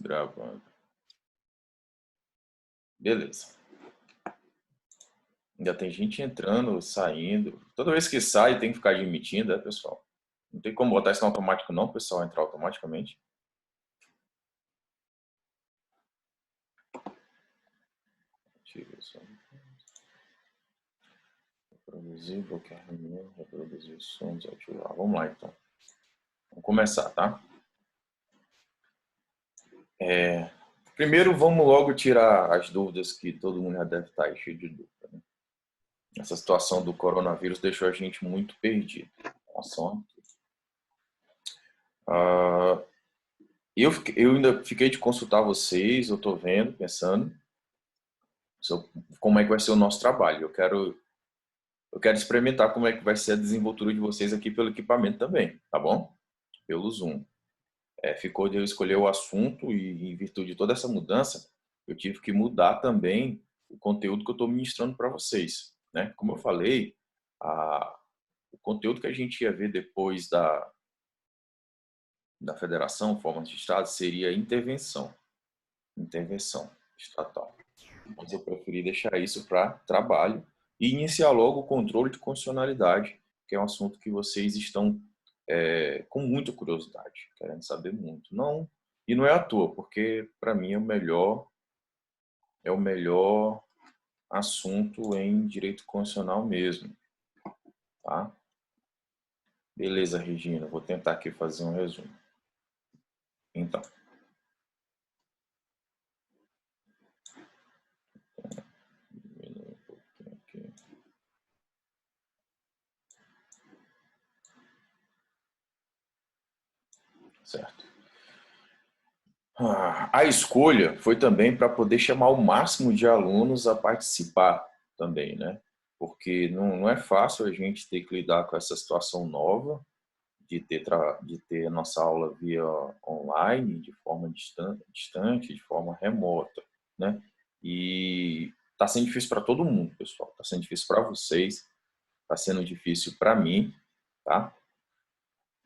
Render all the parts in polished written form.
Gravando. Beleza. Ainda tem gente entrando, saindo. Toda vez que sai, tem que ficar admitindo, pessoal? Não tem como botar isso no automático, não, o pessoal entrar automaticamente. Reproduzir, bloquear reunião, reproduzir som, desativar. Vamos lá, então. Vamos começar, tá? Primeiro, vamos logo tirar as dúvidas que todo mundo já deve estar aí cheio de dúvida, né? Essa situação do coronavírus deixou a gente muito perdido. Eu ainda fiquei de consultar vocês, eu estou vendo, pensando como é que vai ser o nosso trabalho. Eu quero experimentar como é que vai ser a desenvoltura de vocês aqui pelo equipamento também, tá bom? Pelo Zoom. Ficou de eu escolher o assunto e, em virtude de toda essa mudança, eu tive que mudar também o conteúdo que eu estou ministrando para vocês, né? Como eu falei, o conteúdo que a gente ia ver depois da federação, formas de Estado, seria intervenção estatal. Mas eu preferi deixar isso para trabalho e iniciar logo o controle de constitucionalidade, que é um assunto que vocês estão com muita curiosidade, querendo saber muito. E não é à toa, porque para mim é o melhor assunto em direito constitucional mesmo, tá? Beleza, Regina, vou tentar aqui fazer um resumo. Então, certo. A escolha foi também para poder chamar o máximo de alunos a participar também, né? Porque não é fácil a gente ter que lidar com essa situação nova de ter a nossa aula via online, de forma distante, de forma remota, né? E está sendo difícil para todo mundo, pessoal. Está sendo difícil para vocês, está sendo difícil para mim, tá?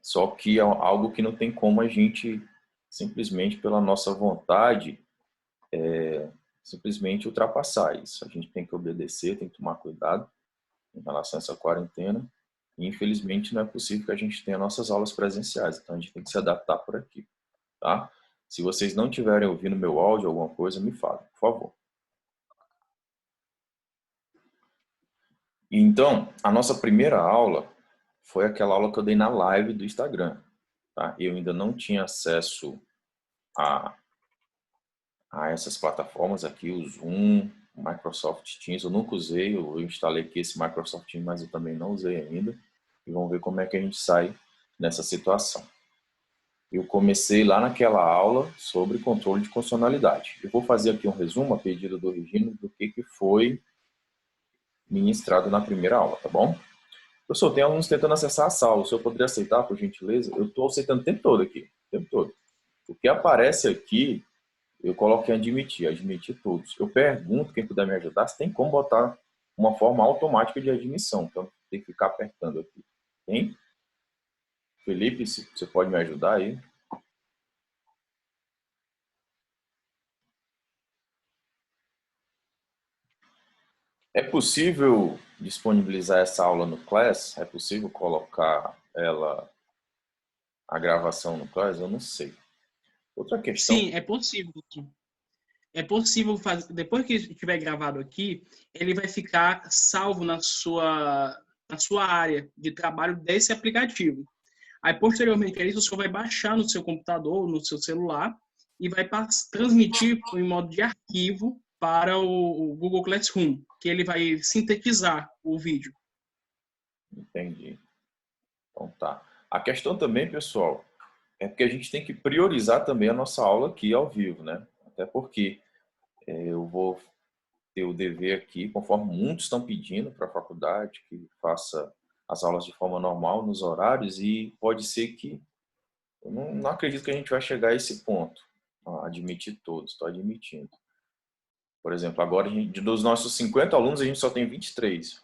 Só que é algo que não tem como a gente, simplesmente pela nossa vontade, simplesmente ultrapassar isso. A gente tem que obedecer, tem que tomar cuidado em relação a essa quarentena. E, infelizmente, não é possível que a gente tenha nossas aulas presenciais. Então, a gente tem que se adaptar por aqui, tá? Se vocês não estiverem ouvindo meu áudio, alguma coisa, me falem, por favor. Então, a nossa primeira aula foi aquela aula que eu dei na live do Instagram, tá? Eu ainda não tinha acesso a essas plataformas aqui, o Zoom, o Microsoft Teams. Eu nunca usei, eu instalei aqui esse Microsoft Teams, mas eu também não usei ainda. E vamos ver como é que a gente sai nessa situação. Eu comecei lá naquela aula sobre controle de constitucionalidade. Eu vou fazer aqui um resumo, a pedido do Regino, do que foi ministrado na primeira aula, tá bom? Professor, tem alunos tentando acessar a sala. O senhor poderia aceitar, por gentileza? Eu estou aceitando o tempo todo aqui, o tempo todo. O que aparece aqui, eu coloco em admitir todos. Eu pergunto, quem puder me ajudar, se tem como botar uma forma automática de admissão. Então, tem que ficar apertando aqui. Tem? Felipe, você pode me ajudar aí? É possível disponibilizar essa aula no Class? É possível colocar a gravação no Class? Eu não sei. Outra questão... Sim, é possível. É possível fazer. Depois que estiver gravado aqui, ele vai ficar salvo na sua área de trabalho desse aplicativo. Aí, posteriormente a isso, o senhor vai baixar no seu computador, no seu celular, e vai transmitir em modo de arquivo para o Google Classroom, que ele vai sintetizar o vídeo. Entendi. Então tá. A questão também, pessoal, é porque a gente tem que priorizar também a nossa aula aqui ao vivo, né? Até porque eu vou ter o dever aqui, conforme muitos estão pedindo para a faculdade, que faça as aulas de forma normal, nos horários, e pode ser que... Eu não acredito que a gente vai chegar a esse ponto, a admitir todos, estou admitindo. Por exemplo, agora, dos nossos 50 alunos, a gente só tem 23.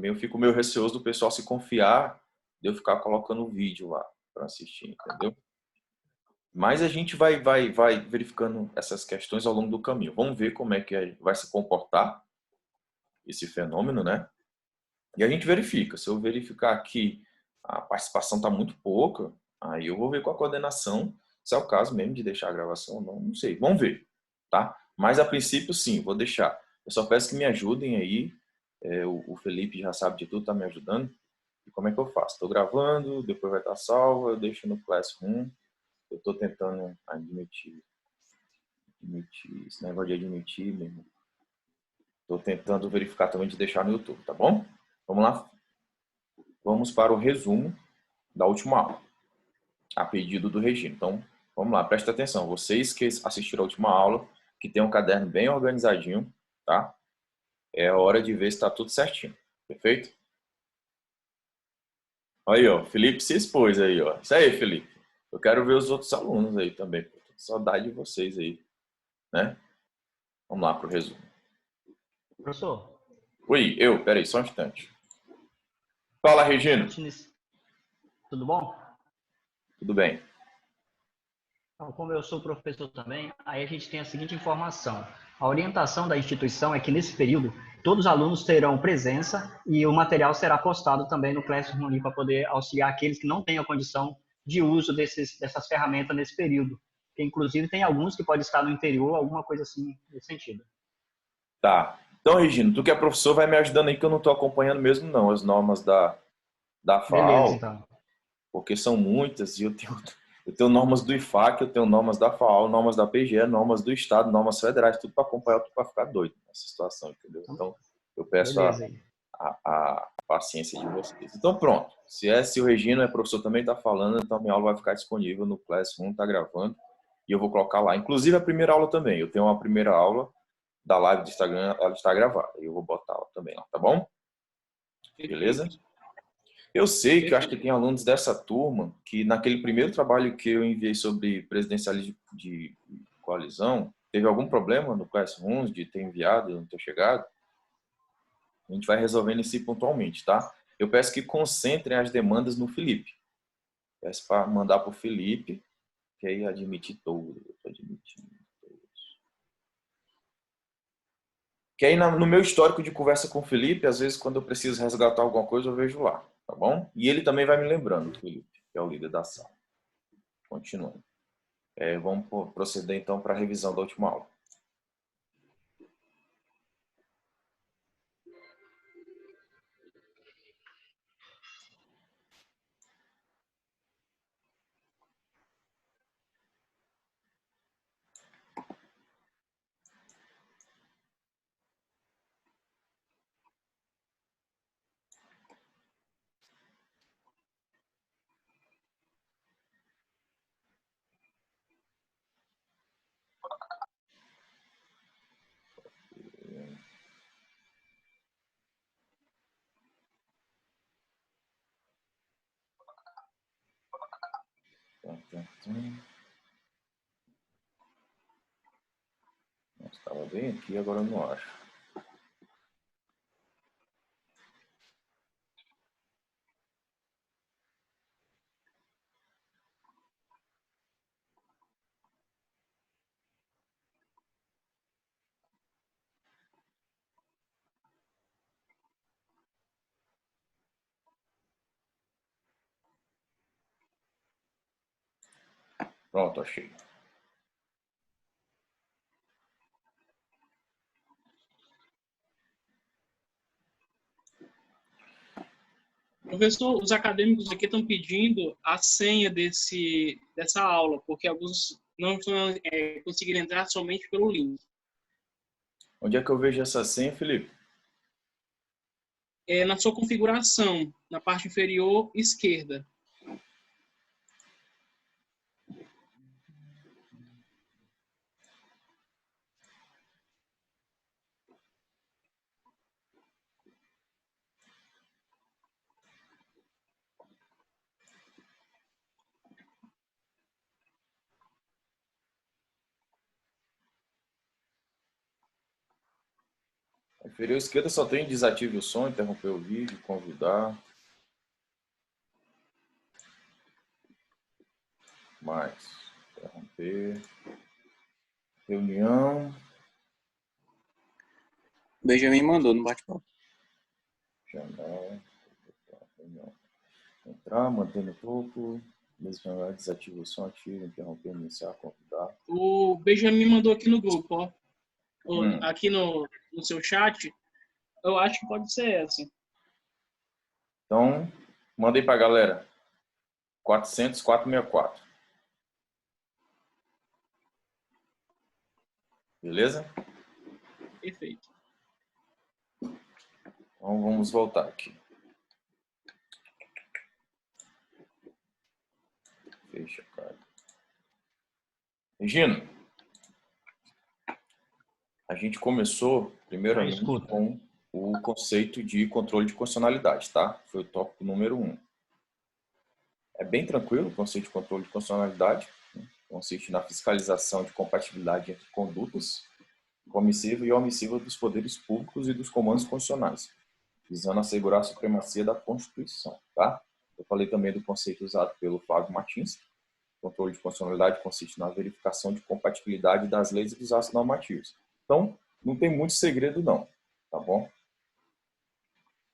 Eu fico meio receoso do pessoal se confiar de eu ficar colocando o vídeo lá para assistir, entendeu? Mas a gente vai verificando essas questões ao longo do caminho. Vamos ver como é que vai se comportar esse fenômeno, né? E a gente verifica. Se eu verificar que a participação está muito pouca, aí eu vou ver com a coordenação se é o caso mesmo de deixar a gravação ou não. Não sei. Vamos ver, tá? Mas a princípio, sim, vou deixar. Eu só peço que me ajudem aí. O Felipe já sabe de tudo, tá me ajudando. E como é que eu faço? Estou gravando, depois vai estar salvo, eu deixo no Classroom. Eu estou tentando admitir esse negócio de admitir mesmo. Estou tentando verificar também de deixar no YouTube, tá bom? Vamos lá. Vamos para o resumo da última aula, a pedido do Regina. Então, vamos lá, presta atenção. Vocês que assistiram a última aula, que tem um caderno bem organizadinho, tá? É hora de ver se está tudo certinho. Perfeito? Aí, ó, Felipe se expôs aí, ó. Isso aí, Felipe. Eu quero ver os outros alunos aí também. Saudade de vocês aí, né? Vamos lá para o resumo. Professor. Oi, peraí, só um instante. Fala, Regina. Tudo bom? Tudo bem. Então, como eu sou professor também, aí a gente tem a seguinte informação. A orientação da instituição é que nesse período todos os alunos terão presença e o material será postado também no Classroom para poder auxiliar aqueles que não têm a condição de uso dessas ferramentas nesse período. Porque, inclusive, tem alguns que podem estar no interior, alguma coisa assim nesse sentido. Tá. Então, Regina, tu que é professor, vai me ajudando aí que eu não estou acompanhando mesmo não as normas da Beleza, FAO, então. porque são muitas e eu tenho normas do IFAC, eu tenho normas da FAO, normas da PGE, normas do Estado, normas federais, tudo para acompanhar, tudo para ficar doido nessa situação, entendeu? Então, eu peço Beleza aí. a paciência de vocês. Então, pronto. Se o Regina é professor também está falando, então minha aula vai ficar disponível no Classroom, está gravando, e eu vou colocar lá. Inclusive a primeira aula também. Eu tenho uma primeira aula da live do Instagram, ela está gravada. Eu vou botar ela também lá, tá bom? Beleza? Eu sei que eu acho que tem alunos dessa turma que naquele primeiro trabalho que eu enviei sobre presidencialismo de coalizão, teve algum problema no Classroom de ter enviado e não ter chegado. A gente vai resolvendo isso pontualmente, tá? Eu peço que concentrem as demandas no Felipe. Peço para mandar para o Felipe, que aí admite todos. Que aí no meu histórico de conversa com o Felipe, às vezes quando eu preciso resgatar alguma coisa, eu vejo lá, tá bom? E ele também vai me lembrando, Felipe, que é o líder da sala. Continuando. Vamos proceder então para a revisão da última aula. Estava bem aqui, agora eu não acho. Pronto, achei. Professor, os acadêmicos aqui estão pedindo a senha dessa aula, porque alguns não conseguiram entrar somente pelo link. Onde é que eu vejo essa senha, Felipe? Na sua configuração, na parte inferior esquerda. A inferior esquerda só tem desative o som, interromper o vídeo, convidar. Mais. Interromper. Reunião. Benjamin mandou no bate-papo. Janela. Reunião. Entrar, manter no topo. Mesmo desativa o som, ativo, interromper, iniciar, convidar. O Benjamin mandou aqui no grupo, ó. Aqui no seu chat. Eu acho que pode ser essa. Então, mandei para a galera. 400-464. Beleza? Perfeito. Então, vamos voltar aqui. Fecha, cara. Regina, a gente começou, primeiramente, com o conceito de controle de condicionalidade, tá? Foi o tópico número 1. É bem tranquilo o conceito de controle de condicionalidade. Consiste na fiscalização de compatibilidade entre condutas comissiva e omissiva dos poderes públicos e dos comandos constitucionais, visando assegurar a supremacia da Constituição, tá? Eu falei também do conceito usado pelo Flávio Martins. Controle de constitucionalidade consiste na verificação de compatibilidade das leis e dos atos normativos. Então, não tem muito segredo não, tá bom?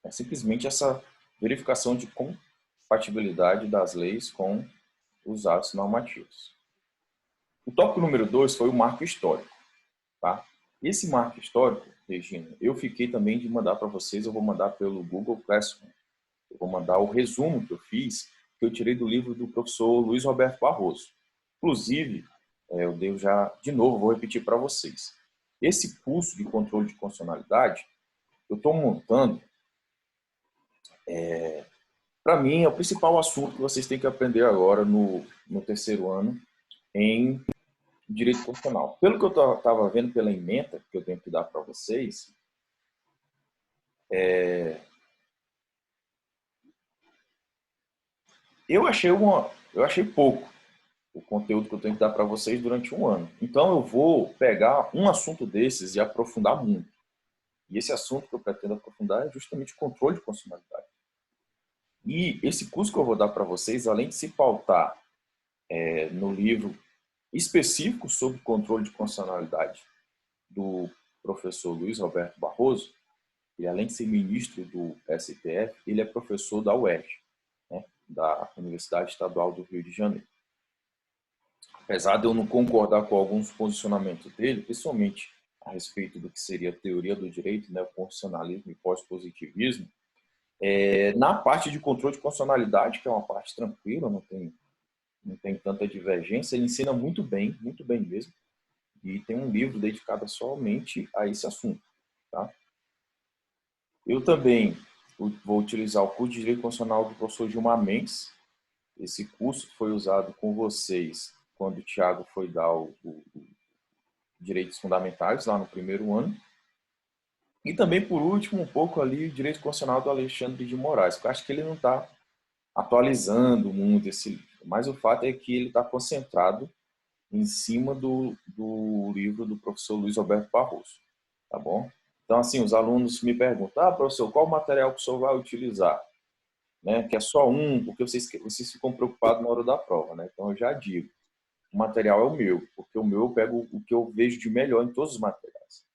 É simplesmente essa verificação de compatibilidade das leis com os atos normativos. O tópico número 2 foi o marco histórico, tá? Esse marco histórico, Regina, eu fiquei também de mandar para vocês, eu vou mandar pelo Google Classroom. Eu vou mandar o resumo que eu fiz, que eu tirei do livro do professor Luiz Roberto Barroso. Inclusive, eu devo já, de novo, vou repetir para vocês. Esse curso de controle de constitucionalidade, eu estou montando, para mim, é o principal assunto que vocês têm que aprender agora no terceiro ano em direito constitucional. Pelo que eu estava vendo pela ementa que eu tenho que dar para vocês, eu achei pouco o conteúdo que eu tenho que dar para vocês durante um ano. Então, eu vou pegar um assunto desses e aprofundar muito. E esse assunto que eu pretendo aprofundar é justamente o controle de constitucionalidade. E esse curso que eu vou dar para vocês, além de se pautar no livro específico sobre controle de constitucionalidade do professor Luiz Roberto Barroso, e além de ser ministro do STF, ele é professor da UERJ, né, da Universidade Estadual do Rio de Janeiro. Apesar de eu não concordar com alguns posicionamentos dele, principalmente a respeito do que seria a teoria do direito, né, o constitucionalismo e pós-positivismo, na parte de controle de constitucionalidade, que é uma parte tranquila, não tem tanta divergência, ele ensina muito bem mesmo, e tem um livro dedicado somente a esse assunto, tá? Eu também vou utilizar o curso de Direito Constitucional do professor Gilmar Mendes. Esse curso foi usado com vocês quando o Thiago foi dar o Direitos Fundamentais, lá no primeiro ano. E também, por último, um pouco ali, o Direito Constitucional do Alexandre de Moraes, porque eu acho que ele não está atualizando muito esse livro. Mas o fato é que ele está concentrado em cima do livro do professor Luiz Roberto Barroso, tá bom? Então, assim, os alunos me perguntam, professor, qual material que o senhor vai utilizar? Né? Que é só um, porque vocês ficam preocupados na hora da prova, né? Então, eu já digo, o material é o meu, porque o meu eu pego o que eu vejo de melhor em todos os materiais.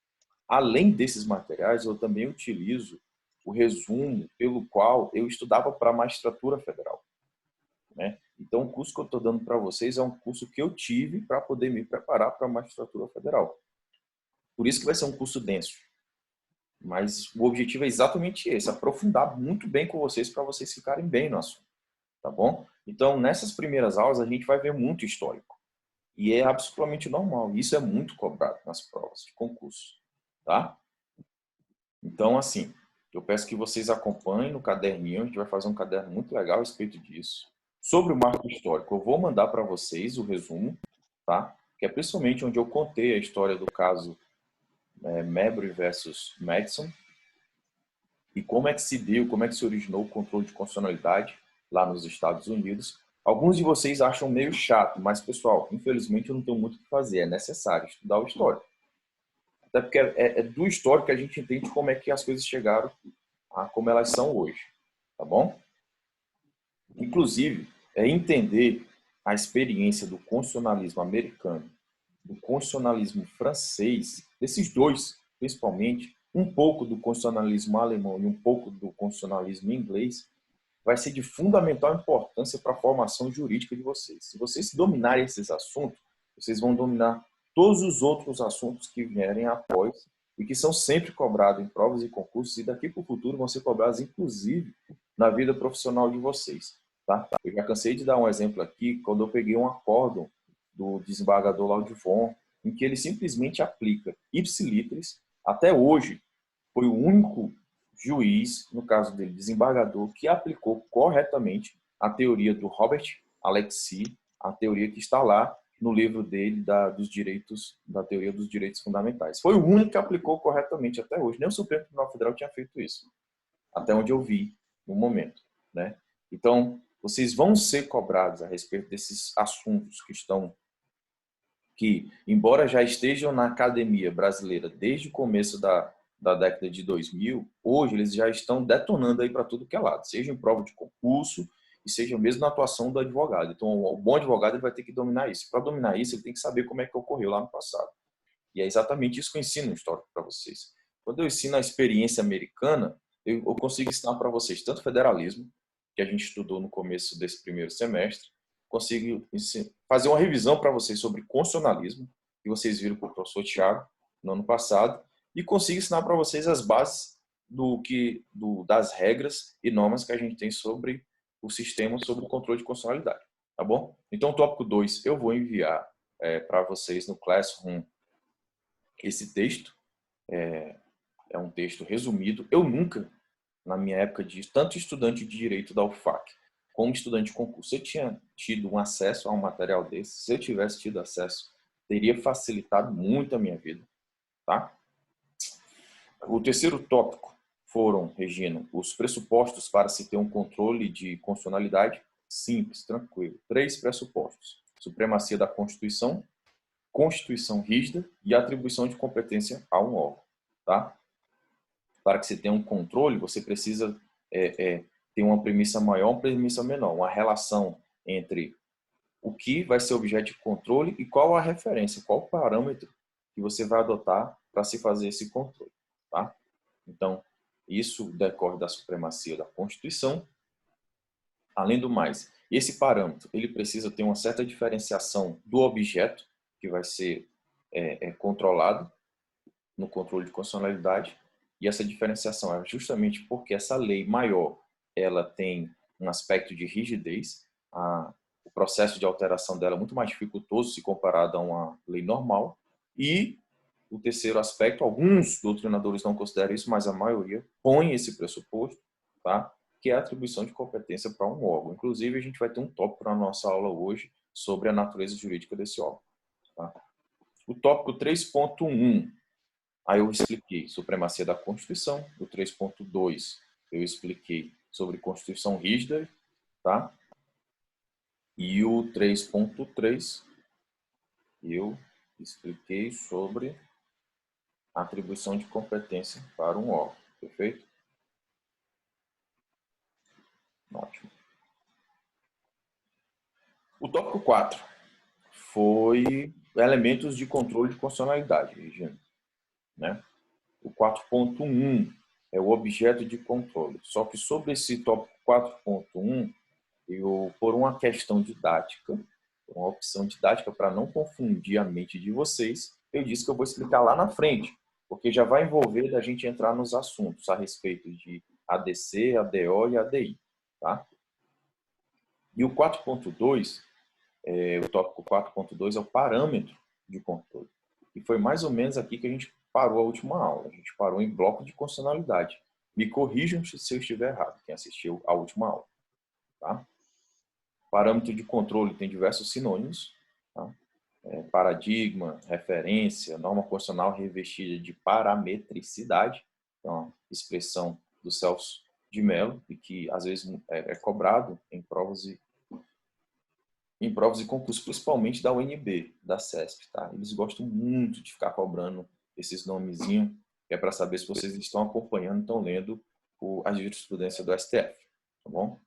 Além desses materiais, eu também utilizo o resumo pelo qual eu estudava para a magistratura federal, né? Então, o curso que eu estou dando para vocês é um curso que eu tive para poder me preparar para a magistratura federal. Por isso que vai ser um curso denso. Mas o objetivo é exatamente esse, aprofundar muito bem com vocês para vocês ficarem bem no assunto, tá bom? Então, nessas primeiras aulas, a gente vai ver muito histórico. E é absolutamente normal. Isso é muito cobrado nas provas de concurso, tá? Então, assim, eu peço que vocês acompanhem no caderninho. A gente vai fazer um caderno muito legal a respeito disso. Sobre o marco histórico, eu vou mandar para vocês o resumo, tá? Que é principalmente onde eu contei a história do caso Marbury versus Madison e como é que se deu, como é que se originou o controle de constitucionalidade lá nos Estados Unidos. Alguns de vocês acham meio chato, mas, pessoal, infelizmente eu não tenho muito o que fazer. É necessário estudar o histórico. Até porque é do histórico que a gente entende como é que as coisas chegaram a como elas são hoje. Tá bom? Inclusive, entender a experiência do constitucionalismo americano, do constitucionalismo francês, desses dois, principalmente, um pouco do constitucionalismo alemão e um pouco do constitucionalismo inglês, vai ser de fundamental importância para a formação jurídica de vocês. Se vocês dominarem esses assuntos, vocês vão dominar todos os outros assuntos que vierem após e que são sempre cobrados em provas e concursos e daqui para o futuro vão ser cobrados, inclusive, na vida profissional de vocês. Tá? Eu já cansei de dar um exemplo aqui, quando eu peguei um acórdão do desembargador Laudivon, em que ele simplesmente aplica ipsiliteris. Até hoje, foi o único juiz, no caso dele, desembargador, que aplicou corretamente a teoria do Robert Alexis, a teoria que está lá no livro dele da teoria dos direitos fundamentais. Foi o único que aplicou corretamente até hoje. Nem o Supremo Tribunal Federal tinha feito isso, até onde eu vi no momento, né? Então, vocês vão ser cobrados a respeito desses assuntos que, embora já estejam na academia brasileira desde o começo da década de 2000, hoje eles já estão detonando aí para tudo que é lado, seja em prova de concurso e seja mesmo na atuação do advogado. Então, o bom advogado ele vai ter que dominar isso. Para dominar isso, ele tem que saber como é que ocorreu lá no passado. E é exatamente isso que eu ensino no histórico para vocês. Quando eu ensino a experiência americana, eu consigo ensinar para vocês tanto federalismo, que a gente estudou no começo desse primeiro semestre, consigo fazer uma revisão para vocês sobre constitucionalismo, que vocês viram com o professor Thiago no ano passado, e consigo ensinar para vocês as bases das regras e normas que a gente tem sobre o sistema, sobre o controle de constitucionalidade. Tá bom? Então, o tópico 2, eu vou enviar para vocês no Classroom esse texto. É um texto resumido. Eu nunca, na minha época de tanto estudante de direito da UFAC, como estudante de concurso, eu tinha tido um acesso a um material desse. Se eu tivesse tido acesso, teria facilitado muito a minha vida. Tá? O terceiro tópico foram, Regina, os pressupostos para se ter um controle de constitucionalidade simples, tranquilo. 3 pressupostos: supremacia da Constituição, Constituição rígida e atribuição de competência a um órgão. Tá? Para que você tenha um controle, você precisa ter uma premissa maior, uma premissa menor, uma relação entre o que vai ser objeto de controle e qual a referência, qual o parâmetro que você vai adotar para se fazer esse controle. Tá? Então, isso decorre da supremacia da Constituição. Além do mais, esse parâmetro ele precisa ter uma certa diferenciação do objeto que vai ser controlado no controle de constitucionalidade. E essa diferenciação é justamente porque essa lei maior ela tem um aspecto de rigidez. O processo de alteração dela é muito mais dificultoso se comparado a uma lei normal. E o terceiro aspecto, alguns doutrinadores não consideram isso, mas a maioria põe esse pressuposto, tá? Que é a atribuição de competência para um órgão. Inclusive, a gente vai ter um tópico na nossa aula hoje sobre a natureza jurídica desse órgão. Tá? O tópico 3.1, aí eu expliquei supremacia da Constituição. O 3.2, eu expliquei sobre Constituição rígida, tá? E o 3.3, eu expliquei sobre atribuição de competência para um órgão. Perfeito? Ótimo. O tópico 4 foi elementos de controle de constitucionalidade, Regina. Né? O 4.1 é o objeto de controle. Só que sobre esse tópico 4.1, eu, por uma questão didática, uma opção didática para não confundir a mente de vocês, eu disse que eu vou explicar lá na frente, porque já vai envolver da gente entrar nos assuntos a respeito de ADC, ADO e ADI. Tá? E o 4.2, o tópico 4.2 é o parâmetro de controle. E foi mais ou menos aqui que a gente parou a última aula. A gente parou em bloco de constitucionalidade. Me corrijam se eu estiver errado, quem assistiu à última aula. Tá? Parâmetro de controle tem diversos sinônimos. Tá? Paradigma, referência, norma constitucional revestida de parametricidade, é uma expressão do Celso de Mello, e que às vezes é cobrado em provas e concursos, principalmente da UNB, da CESP. Tá? Eles gostam muito de ficar cobrando esses nomezinhos, que é para saber se vocês estão acompanhando, estão lendo a jurisprudência do STF. Tá bom?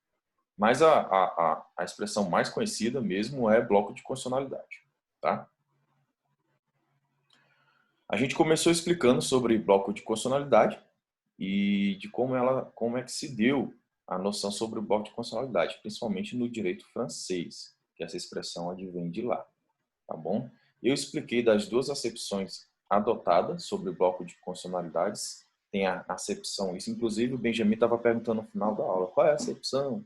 Mas a expressão mais conhecida mesmo é bloco de constitucionalidade. Tá? A gente começou explicando sobre bloco de constitucionalidade e de como é que se deu a noção sobre o bloco de constitucionalidade, principalmente no direito francês, que essa expressão advém de lá. Tá bom? Eu expliquei das duas acepções adotadas sobre o bloco de constitucionalidades. Tem a acepção, isso inclusive o Benjamin estava perguntando no final da aula, qual é a acepção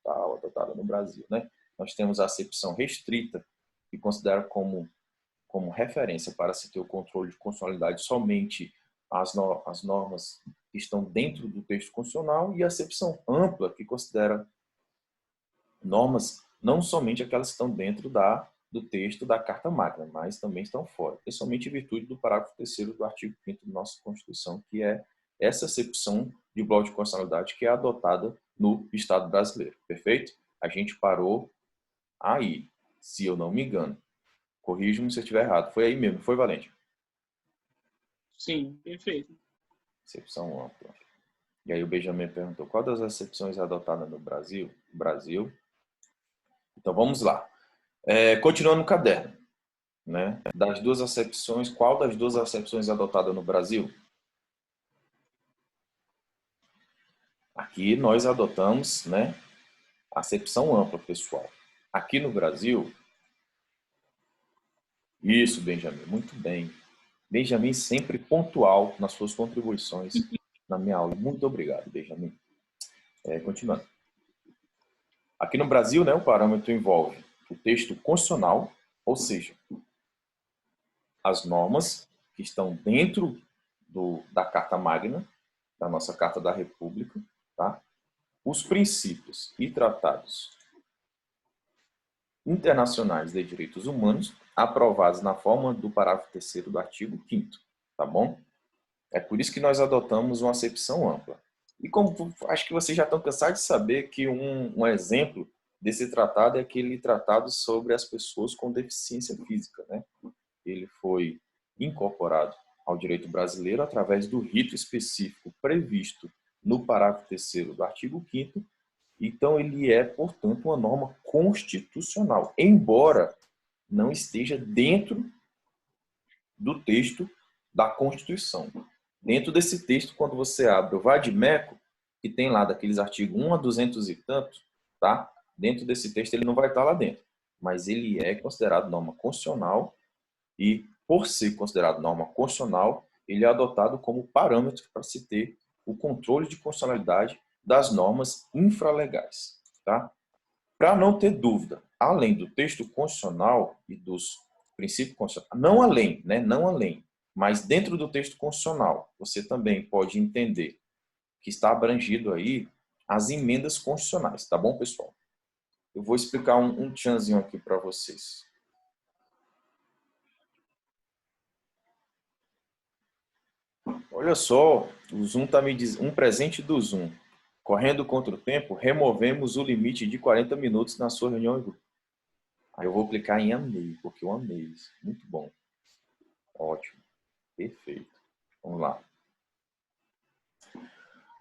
tal, adotada no Brasil, né? Nós temos a acepção restrita, que considera como referência para se ter o controle de constitucionalidade somente as normas que estão dentro do texto constitucional, e a acepção ampla, que considera normas não somente aquelas que estão dentro do texto da Carta Magna, mas também estão fora, principalmente em virtude do parágrafo 3º do artigo 5º da nossa Constituição, que é essa acepção de bloco de constitucionalidade que é adotada no Estado brasileiro. Perfeito? A gente parou aí, se eu não me engano. Corrija-me se eu estiver errado. Foi aí mesmo, foi, Valente? Sim, perfeito. Acepção ampla. E aí o Benjamin perguntou, qual das acepções é adotada no Brasil? Brasil. Então vamos lá. Continuando no caderno, né? Das duas acepções, qual das duas acepções é adotada no Brasil? Aqui nós adotamos, né, a acepção ampla, pessoal. Aqui no Brasil, isso, Benjamin, muito bem. Benjamin sempre pontual nas suas contribuições na minha aula. Muito obrigado, Benjamin. Continuando. Aqui no Brasil, né, o parâmetro envolve o texto constitucional, ou seja, as normas que estão dentro da Carta Magna, da nossa Carta da República, tá? Os princípios e tratados internacionais de direitos humanos aprovados na forma do parágrafo 3º do artigo 5º, tá bom? É por isso que nós adotamos uma acepção ampla. E como acho que vocês já estão cansados de saber que um exemplo desse tratado é aquele tratado sobre as pessoas com deficiência física, né? Ele foi incorporado ao direito brasileiro através do rito específico previsto no parágrafo 3º do artigo 5º. Então, ele é, portanto, uma norma constitucional, embora não esteja dentro do texto da Constituição. Dentro desse texto, quando você abre o vade-mecum, que tem lá daqueles artigos 1 a 200 e tantos, tá? Dentro desse texto ele não vai estar lá dentro, mas ele é considerado norma constitucional e, por ser considerado norma constitucional, ele é adotado como parâmetro para se ter o controle de constitucionalidade das normas infralegais, tá? Para não ter dúvida, além do texto constitucional e dos princípios constitucionais, não além, né? Não além, mas dentro do texto constitucional, você também pode entender que está abrangido aí as emendas constitucionais, tá bom, pessoal? Eu vou explicar um tchanzinho aqui para vocês. Olha só, o Zoom está me dizendo, um presente do Zoom. Correndo contra o tempo, removemos o limite de 40 minutos na sua reunião em grupo. Aí eu vou clicar em amei, porque eu amei isso. Muito bom. Ótimo. Perfeito. Vamos lá.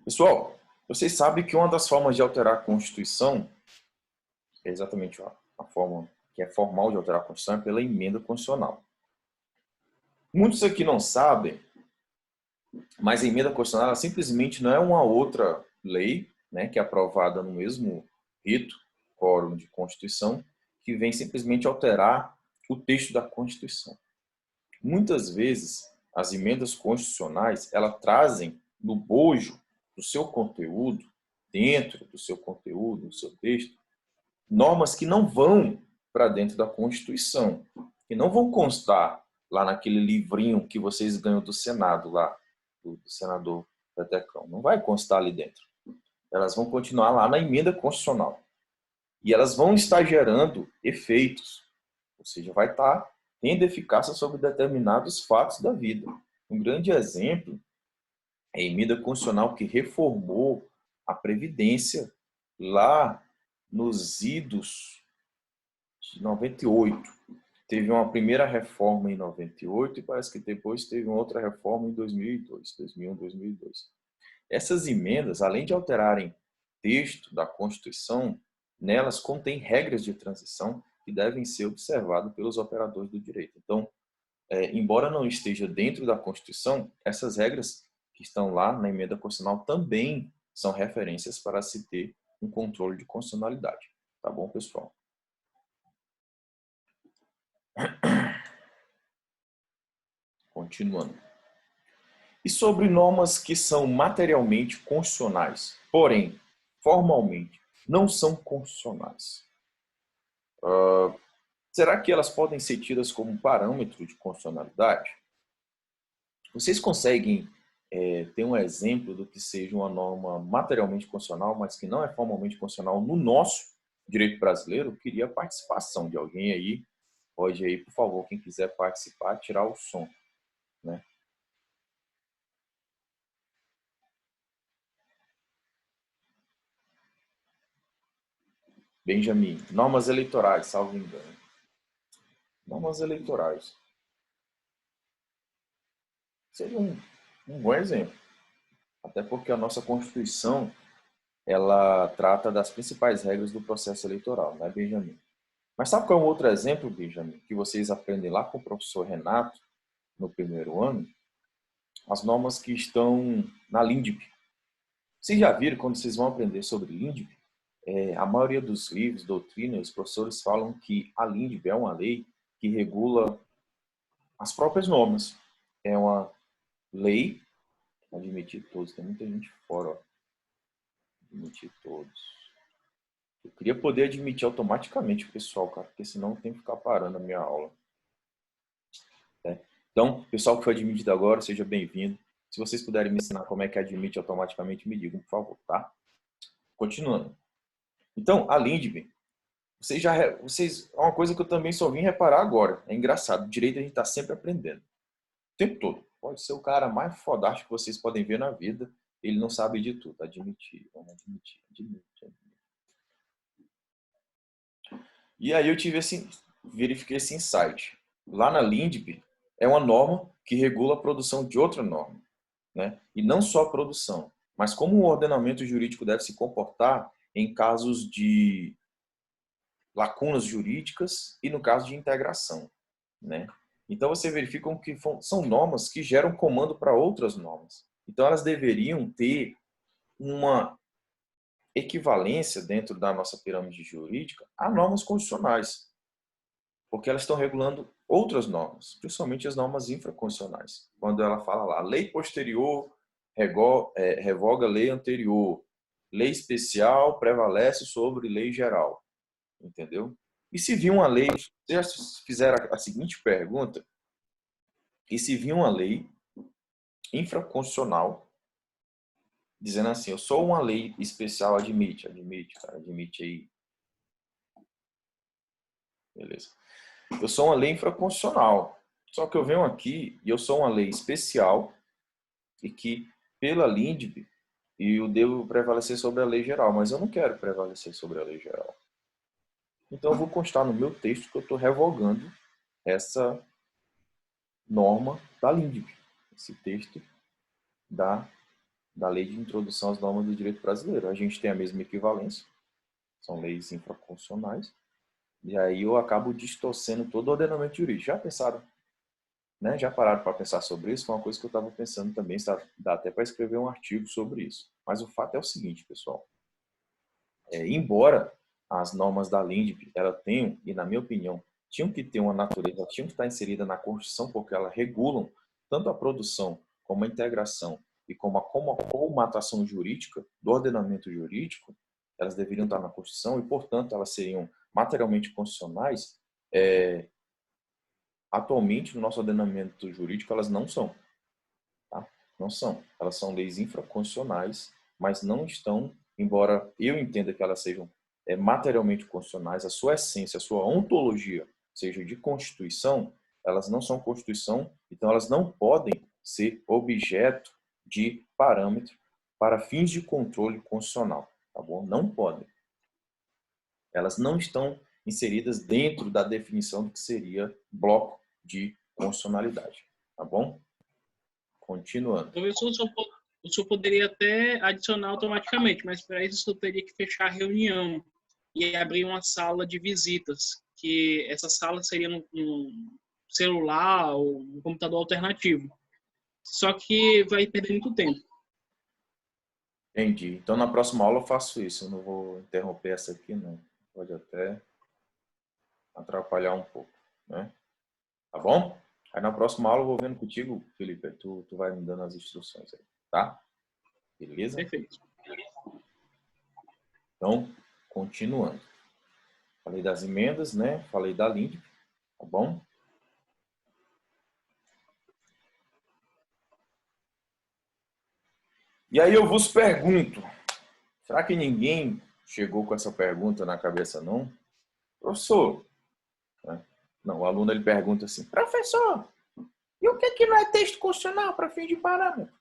Pessoal, vocês sabem que uma das formas de alterar a Constituição é exatamente a forma que é formal de alterar a Constituição é pela emenda constitucional. Muitos aqui não sabem, mas a emenda constitucional ela simplesmente não é uma outra lei, né, que é aprovada no mesmo rito, quórum de Constituição, que vem simplesmente alterar o texto da Constituição. Muitas vezes, as emendas constitucionais, elas trazem no bojo do seu conteúdo, dentro do seu conteúdo, do seu texto, normas que não vão para dentro da Constituição, que não vão constar lá naquele livrinho que vocês ganham do Senado, lá, do senador Petecão. Não vai constar ali dentro. Elas vão continuar lá na emenda constitucional. E elas vão estar gerando efeitos. Ou seja, vai estar tendo eficácia sobre determinados fatos da vida. Um grande exemplo é a emenda constitucional que reformou a Previdência lá nos idos de 98. Teve uma primeira reforma em 98 e parece que depois teve uma outra reforma em 2002, 2001, 2002. Essas emendas, além de alterarem texto da Constituição, nelas contém regras de transição que devem ser observadas pelos operadores do direito. Então, embora não esteja dentro da Constituição, essas regras que estão lá na emenda constitucional também são referências para se ter um controle de constitucionalidade. Tá bom, pessoal? Continuando. E sobre normas que são materialmente constitucionais, porém, formalmente, não são constitucionais. Será que elas podem ser tidas como parâmetro de constitucionalidade? Vocês conseguem ter um exemplo do que seja uma norma materialmente constitucional, mas que não é formalmente constitucional no nosso direito brasileiro? Eu queria a participação de alguém aí. Pode aí, por favor, quem quiser participar, tirar o som, né? Benjamin, normas eleitorais, salvo engano. Normas eleitorais. Seria um bom exemplo. Até porque a nossa Constituição, ela trata das principais regras do processo eleitoral, né, Benjamin? Mas sabe qual é um outro exemplo, Benjamin, que vocês aprendem lá com o professor Renato, no primeiro ano? As normas que estão na LINDB. Vocês já viram, quando vocês vão aprender sobre LINDB, a maioria dos livros, doutrinas, os professores falam que a LINDB é uma lei que regula as próprias normas. É uma lei, admitir todos, tem muita gente fora, ó. Admitir todos. Eu queria poder admitir automaticamente o pessoal, cara, porque senão eu tenho que ficar parando a minha aula. Então, pessoal que foi admitido agora, seja bem-vindo. Se vocês puderem me ensinar como é que admite automaticamente, me digam, por favor, tá? Continuando. Então, a LINDB, é uma coisa que eu também só vim reparar agora. É engraçado, direito a gente está sempre aprendendo. O tempo todo. Pode ser o cara mais fodástico que vocês podem ver na vida, ele não sabe de tudo. Admitir, vamos admitir. E aí eu verifiquei esse insight. Lá na LINDB, é uma norma que regula a produção de outra norma, né? E não só a produção, mas como o ordenamento jurídico deve se comportar em casos de lacunas jurídicas e no caso de integração, né? Então você verifica que são normas que geram comando para outras normas. Então elas deveriam ter uma equivalência dentro da nossa pirâmide jurídica a normas constitucionais, porque elas estão regulando outras normas, principalmente as normas infraconstitucionais. Quando ela fala lá, lei posterior revoga lei anterior, lei especial prevalece sobre lei geral, entendeu? E se vir uma lei, vocês já fizeram a seguinte pergunta, e se vir uma lei infraconstitucional dizendo assim, eu sou uma lei especial, admite aí. Beleza. Eu sou uma lei infraconstitucional, só que eu venho aqui e eu sou uma lei especial e que, pela LINDB, eu devo prevalecer sobre a lei geral, mas eu não quero prevalecer sobre a lei geral. Então eu vou constar no meu texto que eu estou revogando essa norma da LINDB, esse texto da Lei de Introdução às Normas do Direito Brasileiro. A gente tem a mesma equivalência, são leis infraconstitucionais, e aí eu acabo distorcendo todo o ordenamento jurídico. Já pensaram, né? Já pararam para pensar sobre isso? Foi uma coisa que eu estava pensando também, dá até para escrever um artigo sobre isso. Mas o fato é o seguinte, pessoal. Embora as normas da LINDB, elas tenham, e na minha opinião, tinham que ter uma natureza, tinham que estar inserida na Constituição, porque elas regulam tanto a produção como a integração e como a comatação jurídica do ordenamento jurídico, elas deveriam estar na Constituição e, portanto, elas seriam materialmente constitucionais. Atualmente, no nosso ordenamento jurídico, elas não são. Tá? Não são. Elas são leis infraconstitucionais, mas não estão, embora eu entenda que elas sejam materialmente constitucionais, a sua essência, a sua ontologia seja de Constituição, elas não são Constituição, então elas não podem ser objeto de parâmetro para fins de controle constitucional, tá bom? Não podem. Elas não estão inseridas dentro da definição do que seria bloco de constitucionalidade, tá bom? Continuando. Professor, o senhor poderia até adicionar automaticamente, mas para isso o senhor teria que fechar a reunião e abrir uma sala de visitas, que essa sala seria num celular ou um computador alternativo. Só que vai perder muito tempo. Entendi. Então, na próxima aula eu faço isso. Eu não vou interromper essa aqui, não. Pode até atrapalhar um pouco, né? Tá bom? Aí na próxima aula eu vou vendo contigo, Felipe. Tu vai me dando as instruções aí, tá? Beleza? Perfeito. Então, continuando. Falei das emendas, né? Falei da LINDB, tá bom? E aí eu vos pergunto, será que ninguém chegou com essa pergunta na cabeça, não? Professor, né? Não, o aluno ele pergunta assim, professor, e o que não é texto constitucional para fim de parâmetro?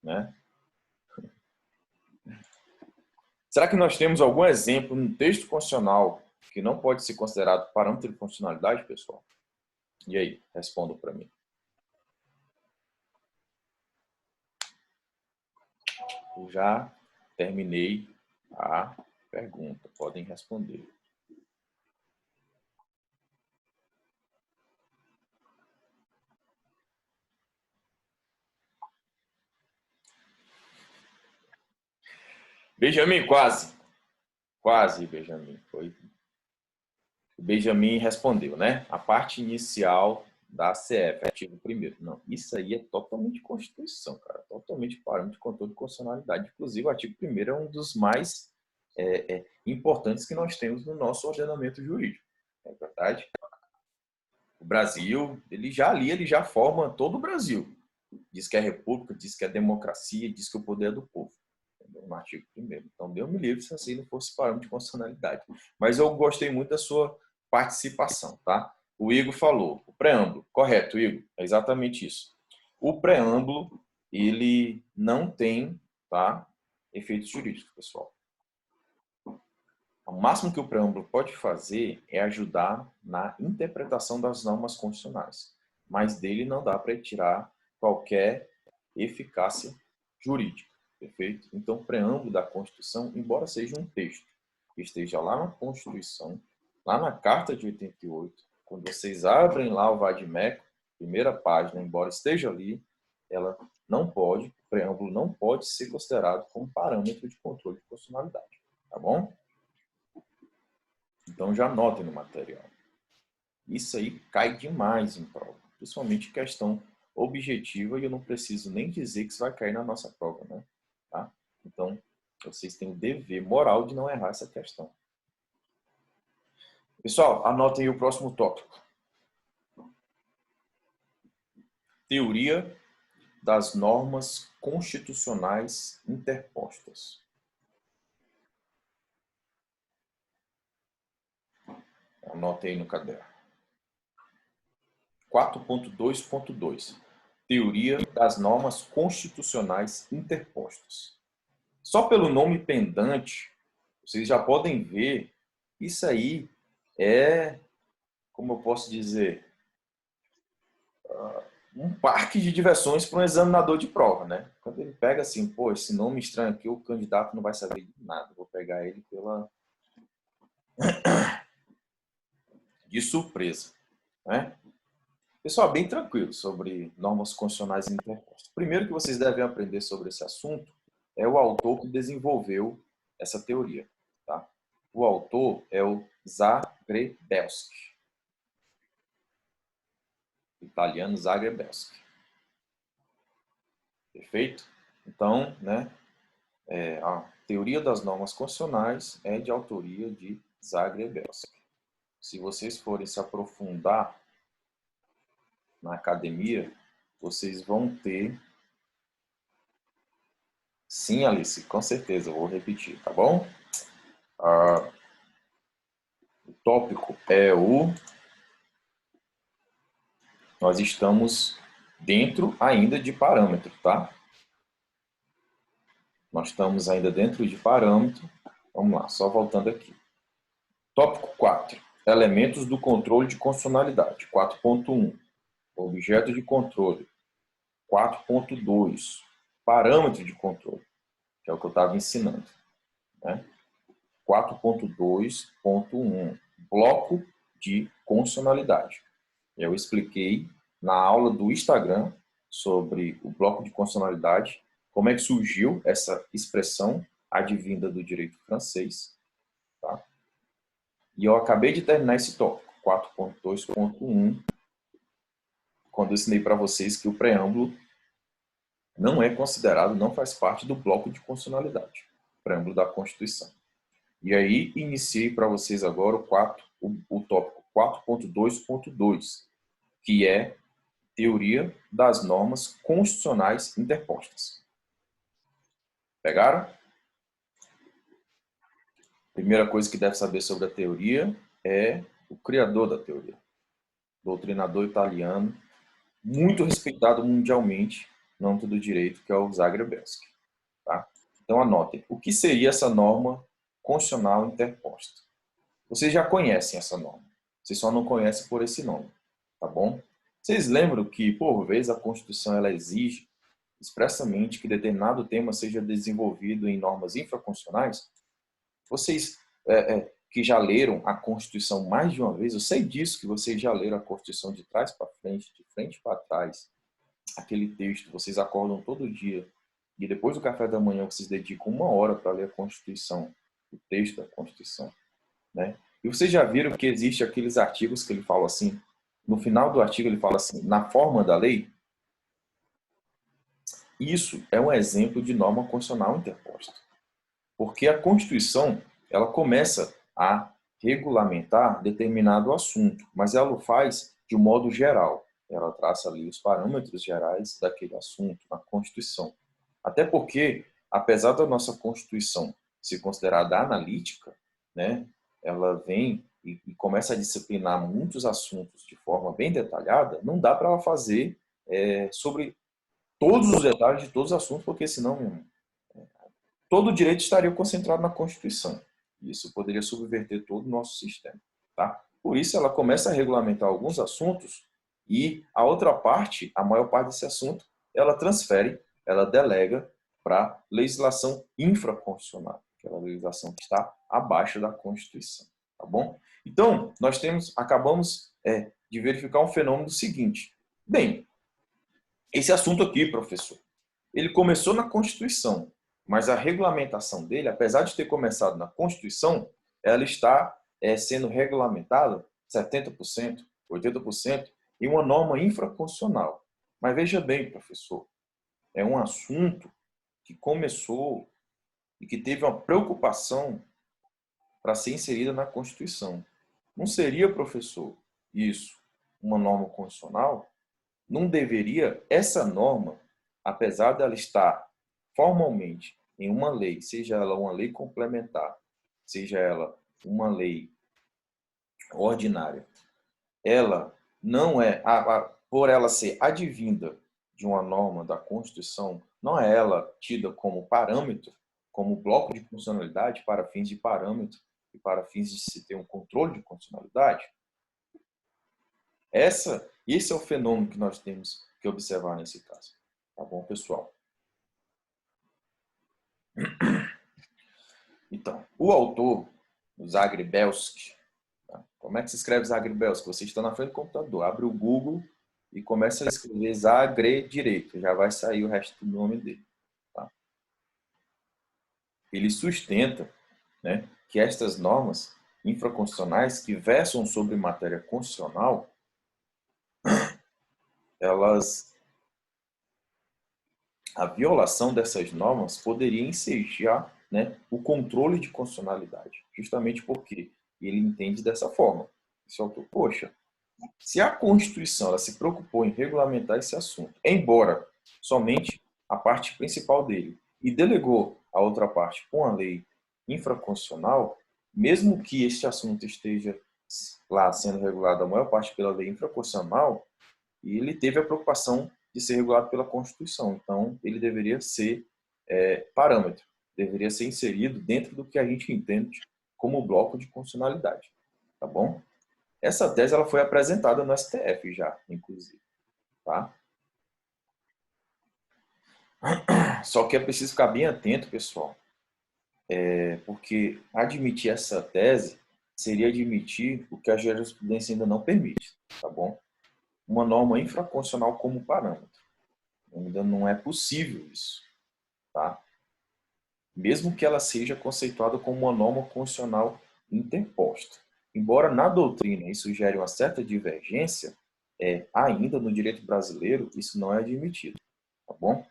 Né? Será que nós temos algum exemplo no texto constitucional que não pode ser considerado parâmetro de constitucionalidade, pessoal? E aí, respondam para mim. Eu já terminei a pergunta. Podem responder. Benjamin, quase. Quase, Benjamin. Foi. O Benjamin respondeu, né? A parte inicial da CF, artigo 1º. Não, isso aí é totalmente Constituição, cara. Totalmente parâmetro de controle de constitucionalidade. Inclusive, o artigo 1º é um dos mais importantes que nós temos no nosso ordenamento jurídico. É verdade? O Brasil, ele já forma todo o Brasil. Diz que é república, diz que é democracia, diz que o poder é do povo. No artigo 1º. Então, Deus me livre se assim não fosse parâmetro de constitucionalidade. Mas eu gostei muito da sua participação, tá? O Igor falou, o preâmbulo, correto, Igor, é exatamente isso. O preâmbulo, ele não tem, tá, efeitos jurídicos, pessoal. O máximo que o preâmbulo pode fazer é ajudar na interpretação das normas constitucionais, mas dele não dá para tirar qualquer eficácia jurídica. Perfeito? Então, o preâmbulo da Constituição, embora seja um texto que esteja lá na Constituição, lá na Carta de 88, quando vocês abrem lá o vade-mecum, primeira página, embora esteja ali, ela não pode, o preâmbulo não pode ser considerado como parâmetro de controle de constitucionalidade. Tá bom? Então, já anotem no material. Isso aí cai demais em prova, principalmente questão objetiva, e eu não preciso nem dizer que isso vai cair na nossa prova, né? Tá? Então, vocês têm o dever moral de não errar essa questão. Pessoal, anotem aí o próximo tópico. Teoria das normas constitucionais interpostas. Anotem aí no caderno. 4.2.2. Teoria das normas constitucionais interpostas. Só pelo nome pendante, vocês já podem ver, isso aí é, como eu posso dizer, um parque de diversões para um examinador de prova, né? Quando ele pega assim, pô, esse nome estranho aqui, o candidato não vai saber de nada. Vou pegar ele de surpresa, né? Pessoal, bem tranquilo sobre normas constitucionais interpostas. Primeiro que vocês devem aprender sobre esse assunto é o autor que desenvolveu essa teoria, tá? O autor é o Zagrebelsky. Italiano Zagrebelsky. Perfeito? Então, né, a teoria das normas constitucionais é de autoria de Zagrebelsky. Se vocês forem se aprofundar na academia, vocês vão ter... Sim, Alice, com certeza, eu vou repetir, tá bom? O tópico é o... Nós estamos dentro ainda de parâmetro, tá? Nós estamos ainda dentro de parâmetro. Vamos lá, só voltando aqui. Tópico 4. Elementos do controle de constitucionalidade. 4.1. Objeto de controle. 4.2. parâmetro de controle, que é o que eu estava ensinando, né? 4.2.1, bloco de condicionalidade. Eu expliquei na aula do Instagram sobre o bloco de condicionalidade, como é que surgiu essa expressão advinda do direito francês, tá? E eu acabei de terminar esse tópico, 4.2.1, quando eu ensinei para vocês que o preâmbulo não é considerado, não faz parte do bloco de condicionalidade, preâmbulo da Constituição. E aí, iniciei para vocês agora o tópico 4.2.2, que é teoria das normas constitucionais interpostas. Pegaram? Primeira coisa que deve saber sobre a teoria é o criador da teoria, doutrinador italiano, muito respeitado mundialmente no âmbito do direito, que é o Zagrebelsky. Tá? Então, anotem. O que seria essa norma constitucional interposta? Vocês já conhecem essa norma. Vocês só não conhecem por esse nome. Tá bom? Vocês lembram que, por vezes, a Constituição ela exige expressamente que determinado tema seja desenvolvido em normas infraconstitucionais? Vocês que já leram a Constituição mais de uma vez, eu sei disso, que vocês já leram a Constituição de trás para frente, de frente para trás, aquele texto, vocês acordam todo dia, e depois do café da manhã vocês dedicam 1 hora para ler a Constituição, o texto da Constituição, né? E vocês já viram que existe aqueles artigos que ele fala assim, no final do artigo ele fala assim, na forma da lei? Isso é um exemplo de norma constitucional interposta. Porque a Constituição, ela começa a regulamentar determinado assunto, mas ela o faz de um modo geral. Ela traça ali os parâmetros gerais daquele assunto na Constituição. Até porque, apesar da nossa Constituição ser considerada analítica, né, ela vem e começa a disciplinar muitos assuntos de forma bem detalhada, não dá para ela fazer sobre todos os detalhes de todos os assuntos, porque senão todo o direito estaria concentrado na Constituição. Isso poderia subverter todo o nosso sistema. Tá? Por isso, ela começa a regulamentar alguns assuntos e a outra parte, a maior parte desse assunto, ela transfere, ela delega para legislação infraconstitucional, aquela legislação que está abaixo da Constituição. Tá bom? Então, nós acabamos de verificar um fenômeno seguinte. Bem, esse assunto aqui, professor, ele começou na Constituição, mas a regulamentação dele, apesar de ter começado na Constituição, ela está sendo regulamentada 70%, 80% em uma norma infraconstitucional. Mas veja bem, professor, é um assunto que começou e que teve uma preocupação para ser inserida na Constituição. Não seria, professor, isso uma norma constitucional? Não deveria essa norma, apesar dela estar formalmente em uma lei, seja ela uma lei complementar, seja ela uma lei ordinária, ela não é, por ela ser advinda de uma norma da Constituição, não é ela tida como parâmetro, como bloco de constitucionalidade para fins de parâmetro e para fins de se ter um controle de constitucionalidade? Esse é o fenômeno que nós temos que observar nesse caso. Tá bom, pessoal? Então, o autor, Zagrebelsky, tá? Como é que se escreve Zagrebelsky? Você está na frente do computador, abre o Google e começa a escrever Zagre direito, já vai sair o resto do nome dele. Tá? Ele sustenta, né, que estas normas infraconstitucionais que versam sobre matéria constitucional, a violação dessas normas poderia ensejar, né, o controle de constitucionalidade, justamente porque ele entende dessa forma. Esse autor, poxa, se a Constituição ela se preocupou em regulamentar esse assunto, embora somente a parte principal dele, e delegou a outra parte com a lei infraconstitucional, mesmo que este assunto esteja lá sendo regulado a maior parte pela lei infraconstitucional, ele teve a preocupação de ser regulado pela Constituição. Então, ele deveria ser parâmetro, deveria ser inserido dentro do que a gente entende como bloco de constitucionalidade. Tá bom? Essa tese ela foi apresentada no STF já, inclusive. Tá? Só que é preciso ficar bem atento, pessoal, porque admitir essa tese seria admitir o que a jurisprudência ainda não permite, tá bom? Uma norma infraconstitucional como parâmetro. Ainda não é possível isso, tá? Mesmo que ela seja conceituada como uma norma constitucional interposta. Embora na doutrina isso gere uma certa divergência, ainda no direito brasileiro isso não é admitido, tá bom?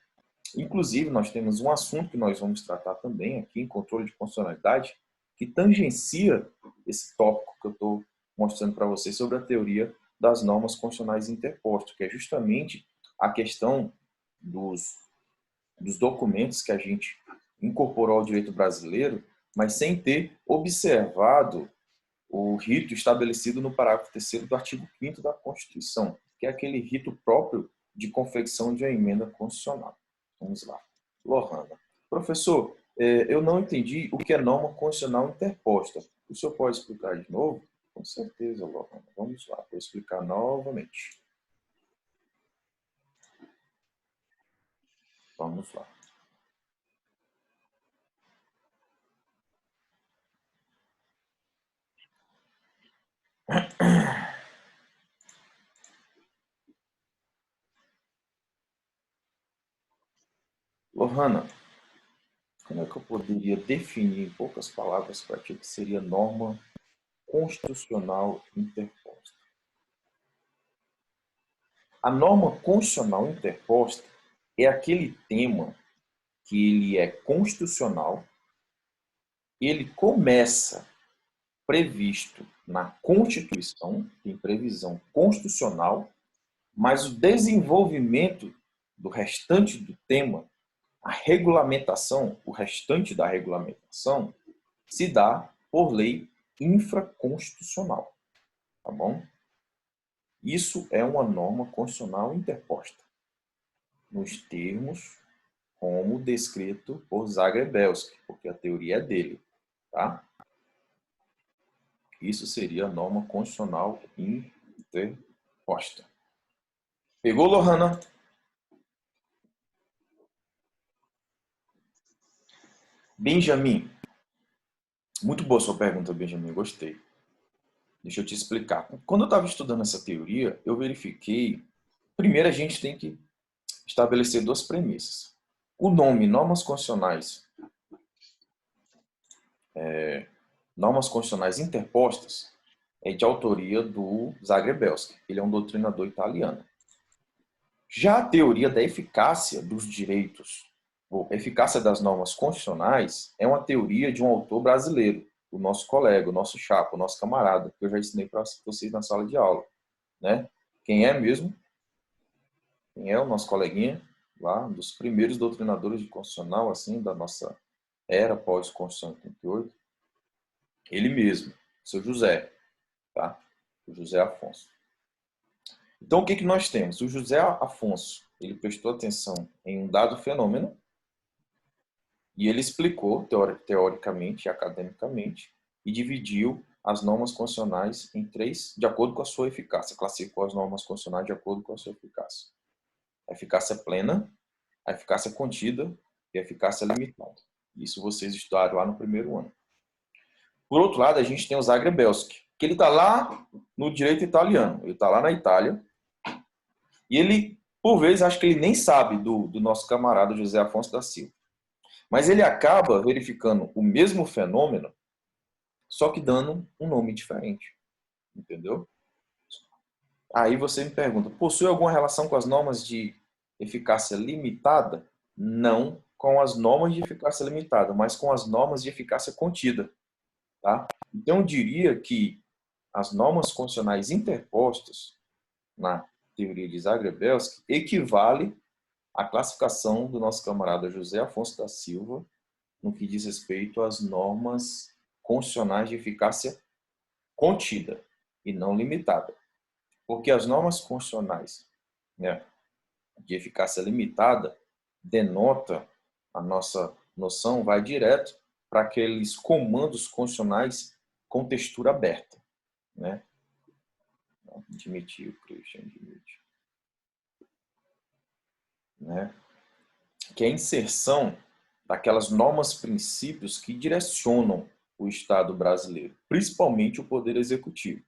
Inclusive, nós temos um assunto que nós vamos tratar também aqui em controle de constitucionalidade, que tangencia esse tópico que eu estou mostrando para vocês sobre a teoria das normas constitucionais interpostas, que é justamente a questão dos documentos que a gente incorporou ao direito brasileiro, mas sem ter observado o rito estabelecido no parágrafo 3º do artigo 5º da Constituição, que é aquele rito próprio de confecção de uma emenda constitucional. Vamos lá. Lohana. Professor, eu não entendi o que é norma constitucional interposta. O senhor pode explicar de novo? Com certeza, Lohana. Vamos lá, vou explicar novamente. Vamos lá. Lohana, como é que eu poderia definir em poucas palavras para ti o que seria norma constitucional interposta? A norma constitucional interposta é aquele tema que ele é constitucional, ele começa previsto na Constituição, tem previsão constitucional, mas o desenvolvimento do restante do tema, a regulamentação, o restante da regulamentação, se dá por lei infraconstitucional, tá bom? Isso é uma norma constitucional interposta, nos termos como descrito por Zagrebelsky, porque a teoria é dele, tá? Isso seria a norma constitucional interposta. Pegou, Lohana? Benjamin. Muito boa sua pergunta, Benjamin. Gostei. Deixa eu te explicar. Quando eu estava estudando essa teoria, eu verifiquei... Primeiro, a gente tem que estabelecer duas premissas. O nome normas constitucionais interpostas é de autoria do Zagrebelsky. Ele é um doutrinador italiano. Já a teoria da eficácia dos direitos, ou eficácia das normas constitucionais, é uma teoria de um autor brasileiro, o nosso colega, o nosso chapa, o nosso camarada, que eu já ensinei para vocês na sala de aula, né? Quem é mesmo? Quem é o nosso coleguinha? Lá, um dos primeiros doutrinadores de constitucional, assim, da nossa era pós-Constituição 88. Ele mesmo, seu José, tá? O José Afonso. Então, o que nós temos? O José Afonso, ele prestou atenção em um dado fenômeno e ele explicou, teoricamente e academicamente, e dividiu as normas constitucionais em três, de acordo com a sua eficácia. Classificou as normas constitucionais de acordo com a sua eficácia. A eficácia plena, a eficácia contida e a eficácia limitada. Isso vocês estudaram lá no primeiro ano. Por outro lado, a gente tem o Zagrebelsky, que ele está lá no direito italiano. Ele está lá na Itália. E ele, por vezes, acho que ele nem sabe do nosso camarada José Afonso da Silva. Mas ele acaba verificando o mesmo fenômeno, só que dando um nome diferente. Entendeu? Aí você me pergunta, possui alguma relação com as normas de eficácia limitada? Não com as normas de eficácia limitada, mas com as normas de eficácia contida. Tá? Então, eu diria que as normas constitucionais interpostas na teoria de Zagrebelsky equivale à classificação do nosso camarada José Afonso da Silva no que diz respeito às normas constitucionais de eficácia contida e não limitada. Porque as normas constitucionais, né, de eficácia limitada denota, a nossa noção vai direto para aqueles comandos constitucionais com textura aberta, né? Admitiu, Christian, admitiu. Né? que é a inserção daquelas normas, princípios que direcionam o Estado brasileiro, principalmente o Poder Executivo,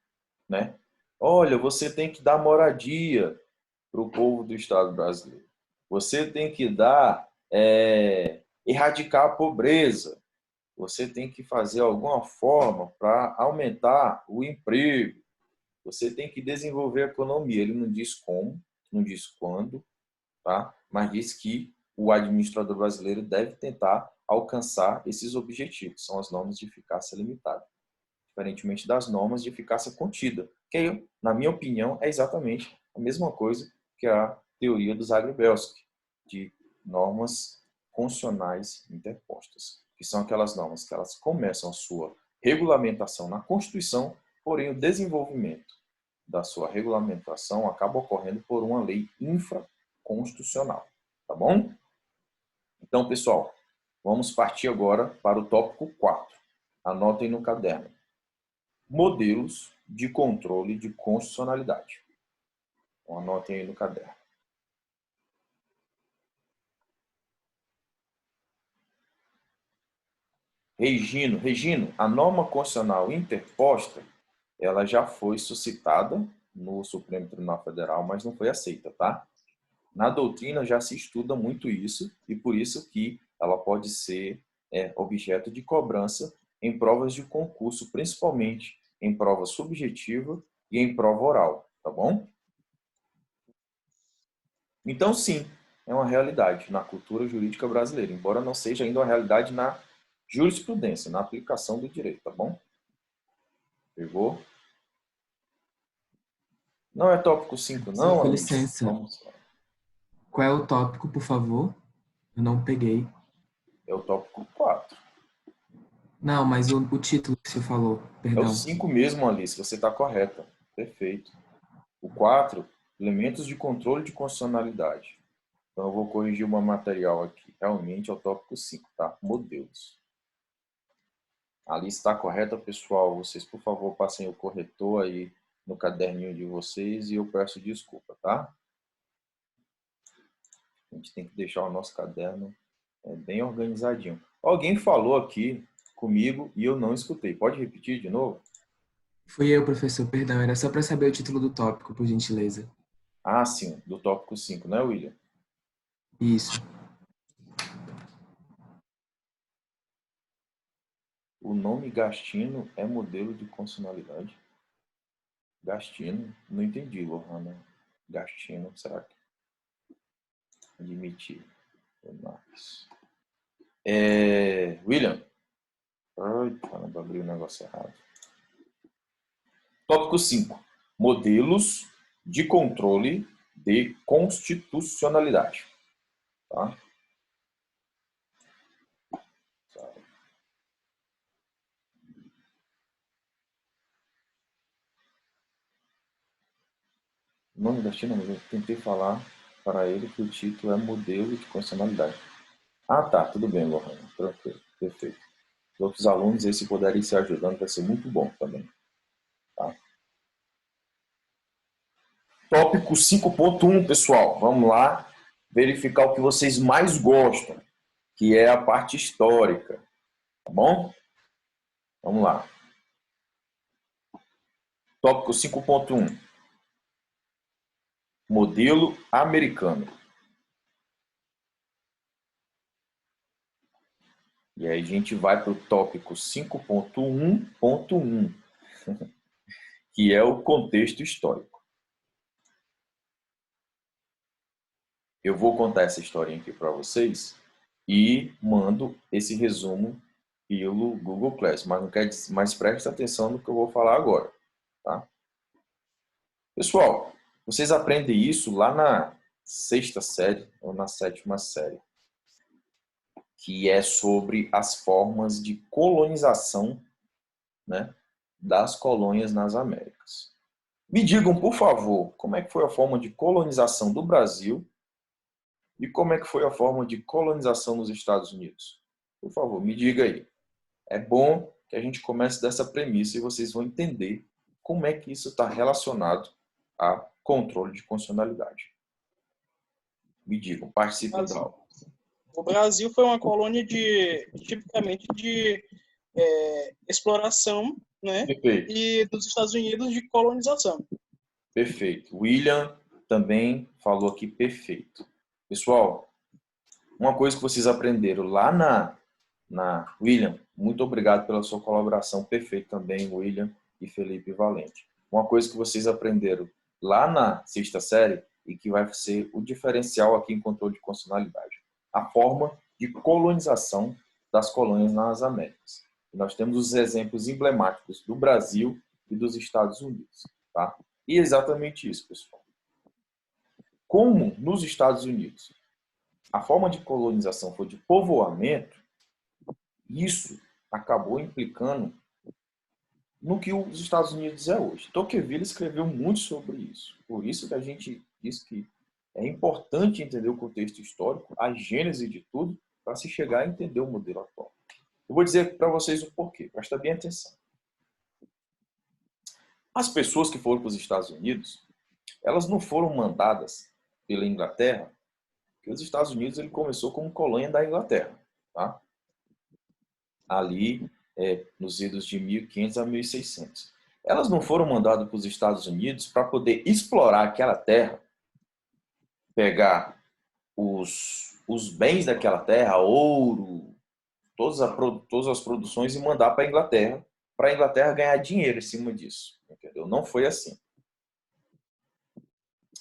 né? Olha, você tem que dar moradia para o povo do Estado brasileiro. Você tem que erradicar a pobreza. Você tem que fazer alguma forma para aumentar o emprego. Você tem que desenvolver a economia. Ele não diz como, não diz quando, tá? Mas diz que o administrador brasileiro deve tentar alcançar esses objetivos. São as normas de eficácia limitada, diferentemente das normas de eficácia contida, que, na minha opinião, é exatamente a mesma coisa que a teoria do Zagrebelsky, de normas constitucionais interpostas, que são aquelas normas que elas começam a sua regulamentação na Constituição, porém o desenvolvimento da sua regulamentação acaba ocorrendo por uma lei infraconstitucional, tá bom? Então, pessoal, vamos partir agora para o tópico 4. Anotem no caderno. Modelos de controle de constitucionalidade. Então, anotem aí no caderno. Regino, a norma constitucional interposta, ela já foi suscitada no Supremo Tribunal Federal, mas não foi aceita, tá? Na doutrina já se estuda muito isso e por isso que ela pode ser objeto de cobrança em provas de concurso, principalmente em prova subjetiva e em prova oral, tá bom? Então, sim, é uma realidade na cultura jurídica brasileira, embora não seja ainda uma realidade na jurisprudência, na aplicação do direito, tá bom? Pegou? Não é tópico 5, não, Com Alice? licença. Vamos lá. Qual é o tópico, por favor? Eu não peguei. É o tópico 4. Não, mas o título que você falou, É o perdão. 5 mesmo, Alice, você está correta. Perfeito. O 4, elementos de controle de constitucionalidade. Então, eu vou corrigir uma material aqui. Realmente é o tópico 5, tá? Modelos. A Alice está correta, pessoal. Vocês, por favor, passem o corretor aí no caderninho de vocês e eu peço desculpa, tá? A gente tem que deixar o nosso caderno bem organizadinho. Alguém falou aqui comigo e eu não escutei. Pode repetir de novo? Fui eu, professor, perdão. Era só para saber o título do tópico, por gentileza. Ah, sim, do tópico 5, né, William? Isso. O nome Gastino é modelo de constitucionalidade? Gastino? Não entendi, Lohana. Gastino, será que? Admitir. William? Ai, caramba, abri o negócio errado. Tópico 5. Modelos de controle de constitucionalidade. Tá? O nome da China, mas eu tentei falar para ele que o título é modelo de constitucionalidade. Ah, tá, tudo bem, Lohana. Tranquilo, perfeito. Os outros alunos, esse puderem se ajudando, vai ser muito bom também. Tá? Tópico 5.1, pessoal. Vamos lá verificar o que vocês mais gostam, que é a parte histórica. Tá bom? Vamos lá. Tópico 5.1. Modelo americano. E aí a gente vai para o tópico 5.1.1, que é o contexto histórico. Eu vou contar essa historinha aqui para vocês e mando esse resumo pelo Google Classroom, mas preste atenção no que eu vou falar agora, tá? Pessoal, vocês aprendem isso lá na 6ª série ou na 7ª série, que é sobre as formas de colonização, né, das colônias nas Américas. Me digam, por favor, como é que foi a forma de colonização do Brasil e como é que foi a forma de colonização nos Estados Unidos? Por favor, me diga aí. É bom que a gente comece dessa premissa e vocês vão entender como é que isso está relacionado a controle de constitucionalidade. Me digam, participem da aula. O Brasil foi uma colônia tipicamente de exploração, né? Perfeito. E dos Estados Unidos de colonização. Perfeito. William também falou aqui perfeito. Pessoal, uma coisa que vocês aprenderam lá na William, muito obrigado pela sua colaboração, perfeito também, William e Felipe Valente. Uma coisa que vocês aprenderam lá na sexta série e que vai ser o diferencial aqui em controle de constitucionalidade, a forma de colonização das colônias nas Américas. E nós temos os exemplos emblemáticos do Brasil e dos Estados Unidos, tá? E é exatamente isso, pessoal. Como nos Estados Unidos a forma de colonização foi de povoamento, isso acabou implicando no que os Estados Unidos é hoje. Tocqueville escreveu muito sobre isso. Por isso que a gente diz que é importante entender o contexto histórico, a gênese de tudo, para se chegar a entender o modelo atual. Eu vou dizer para vocês o porquê, presta bem atenção. As pessoas que foram para os Estados Unidos, elas não foram mandadas pela Inglaterra, porque os Estados Unidos ele começou como colônia da Inglaterra, tá? Ali, nos idos de 1500 a 1600. Elas não foram mandadas para os Estados Unidos para poder explorar aquela terra, pegar os bens daquela terra, ouro, todas as produções e mandar para a Inglaterra ganhar dinheiro em cima disso, entendeu? Não foi assim.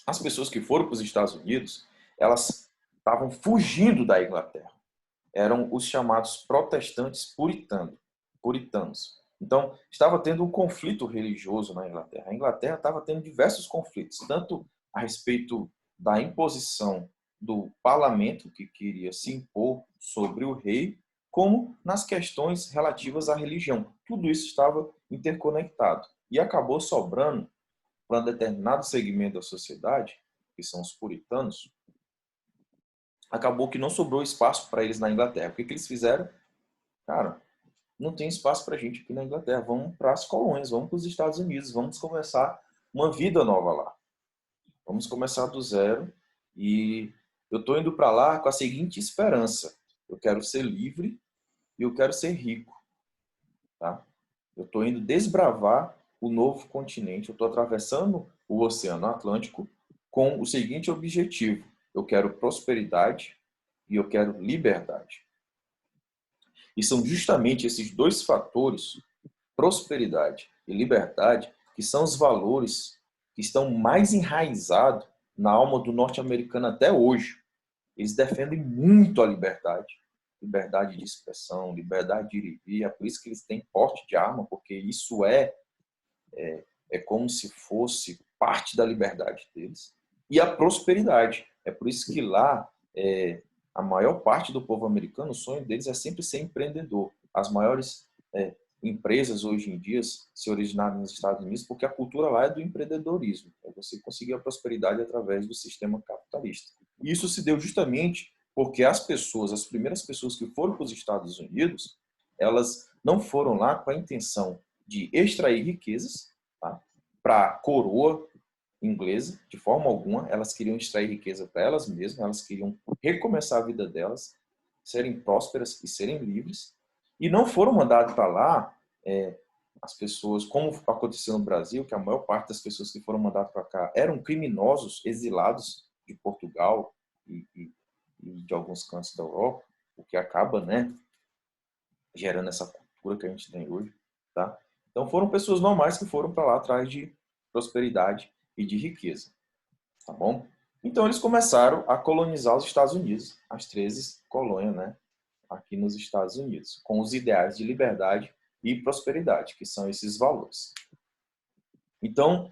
As pessoas que foram para os Estados Unidos, elas estavam fugindo da Inglaterra. Eram os chamados protestantes puritanos. Então, estava tendo um conflito religioso na Inglaterra. A Inglaterra estava tendo diversos conflitos, tanto a respeito da imposição do parlamento, que queria se impor sobre o rei, como nas questões relativas à religião. Tudo isso estava interconectado. E acabou sobrando para um determinado segmento da sociedade, que são os puritanos, acabou que não sobrou espaço para eles na Inglaterra. O que eles fizeram? Cara, não tem espaço para a gente aqui na Inglaterra. Vamos para as colônias, vamos para os Estados Unidos, vamos começar uma vida nova lá. Vamos começar do zero. E eu estou indo para lá com a seguinte esperança. Eu quero ser livre e eu quero ser rico. Tá? Eu estou indo desbravar o novo continente. Eu estou atravessando o Oceano Atlântico com o seguinte objetivo. Eu quero prosperidade e eu quero liberdade. E são justamente esses dois fatores, prosperidade e liberdade, que são os valores que estão mais enraizados na alma do norte-americano até hoje. Eles defendem muito a liberdade. Liberdade de expressão, liberdade de ir e vir. É por isso que eles têm porte de arma, porque isso é como se fosse parte da liberdade deles. E a prosperidade. É por isso que lá, a maior parte do povo americano, o sonho deles é sempre ser empreendedor. As maiores empresas hoje em dia se originaram nos Estados Unidos porque a cultura lá é do empreendedorismo. É você conseguir a prosperidade através do sistema capitalista. E isso se deu justamente porque as primeiras pessoas que foram para os Estados Unidos, elas não foram lá com a intenção de extrair riquezas, tá? Para a coroa inglesa, de forma alguma. Elas queriam extrair riqueza para elas mesmas, elas queriam recomeçar a vida delas, serem prósperas e serem livres. E não foram mandadas para lá as pessoas, como aconteceu no Brasil, que a maior parte das pessoas que foram mandadas para cá eram criminosos exilados de Portugal e de alguns cantos da Europa, o que acaba, né, gerando essa cultura que a gente tem hoje, tá? Então foram pessoas normais que foram para lá atrás de prosperidade e de riqueza, tá bom? Então eles começaram a colonizar os Estados Unidos, as 13 colônias, né, aqui nos Estados Unidos, com os ideais de liberdade e prosperidade, que são esses valores. Então,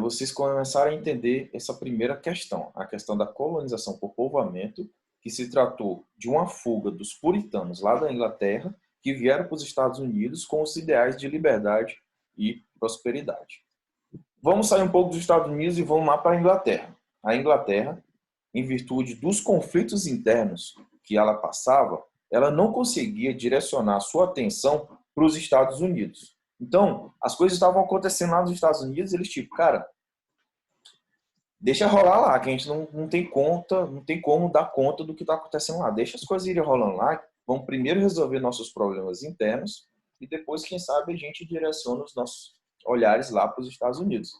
vocês começaram a entender essa primeira questão, a questão da colonização por povoamento, que se tratou de uma fuga dos puritanos lá da Inglaterra, que vieram para os Estados Unidos com os ideais de liberdade e prosperidade. Vamos sair um pouco dos Estados Unidos e vamos lá para a Inglaterra. A Inglaterra, em virtude dos conflitos internos que ela passava, ela não conseguia direcionar sua atenção para os Estados Unidos. Então, as coisas estavam acontecendo lá nos Estados Unidos e eles cara, deixa rolar lá, que a gente não tem conta, não tem como dar conta do que está acontecendo lá. Deixa as coisas irem rolando lá, vamos primeiro resolver nossos problemas internos e depois, quem sabe, a gente direciona os nossos olhares lá para os Estados Unidos.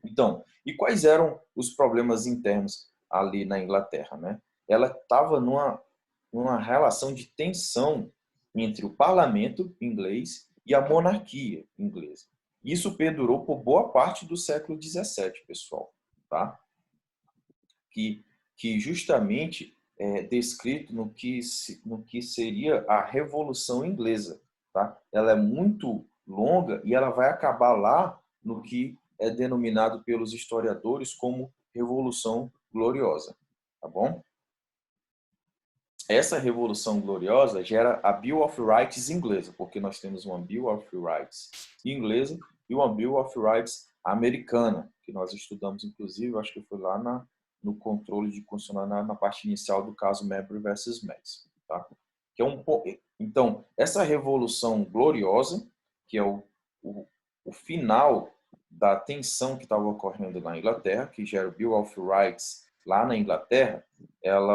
Então, e quais eram os problemas internos ali na Inglaterra, né? Ela estava numa relação de tensão entre o parlamento inglês e a monarquia inglesa. Isso perdurou por boa parte do século XVII, pessoal, tá? Que justamente é descrito no que seria a Revolução Inglesa, tá? Ela é muito longa e ela vai acabar lá no que é denominado pelos historiadores como Revolução Gloriosa, tá bom? Essa Revolução Gloriosa gera a Bill of Rights inglesa, porque nós temos uma Bill of Rights inglesa e uma Bill of Rights americana, que nós estudamos, inclusive, acho que foi lá no controle de constitucional na parte inicial do caso Marbury versus Madison, tá? Que é então, essa Revolução Gloriosa, que é o final da tensão que estava ocorrendo na Inglaterra, que gera o Bill of Rights lá na Inglaterra,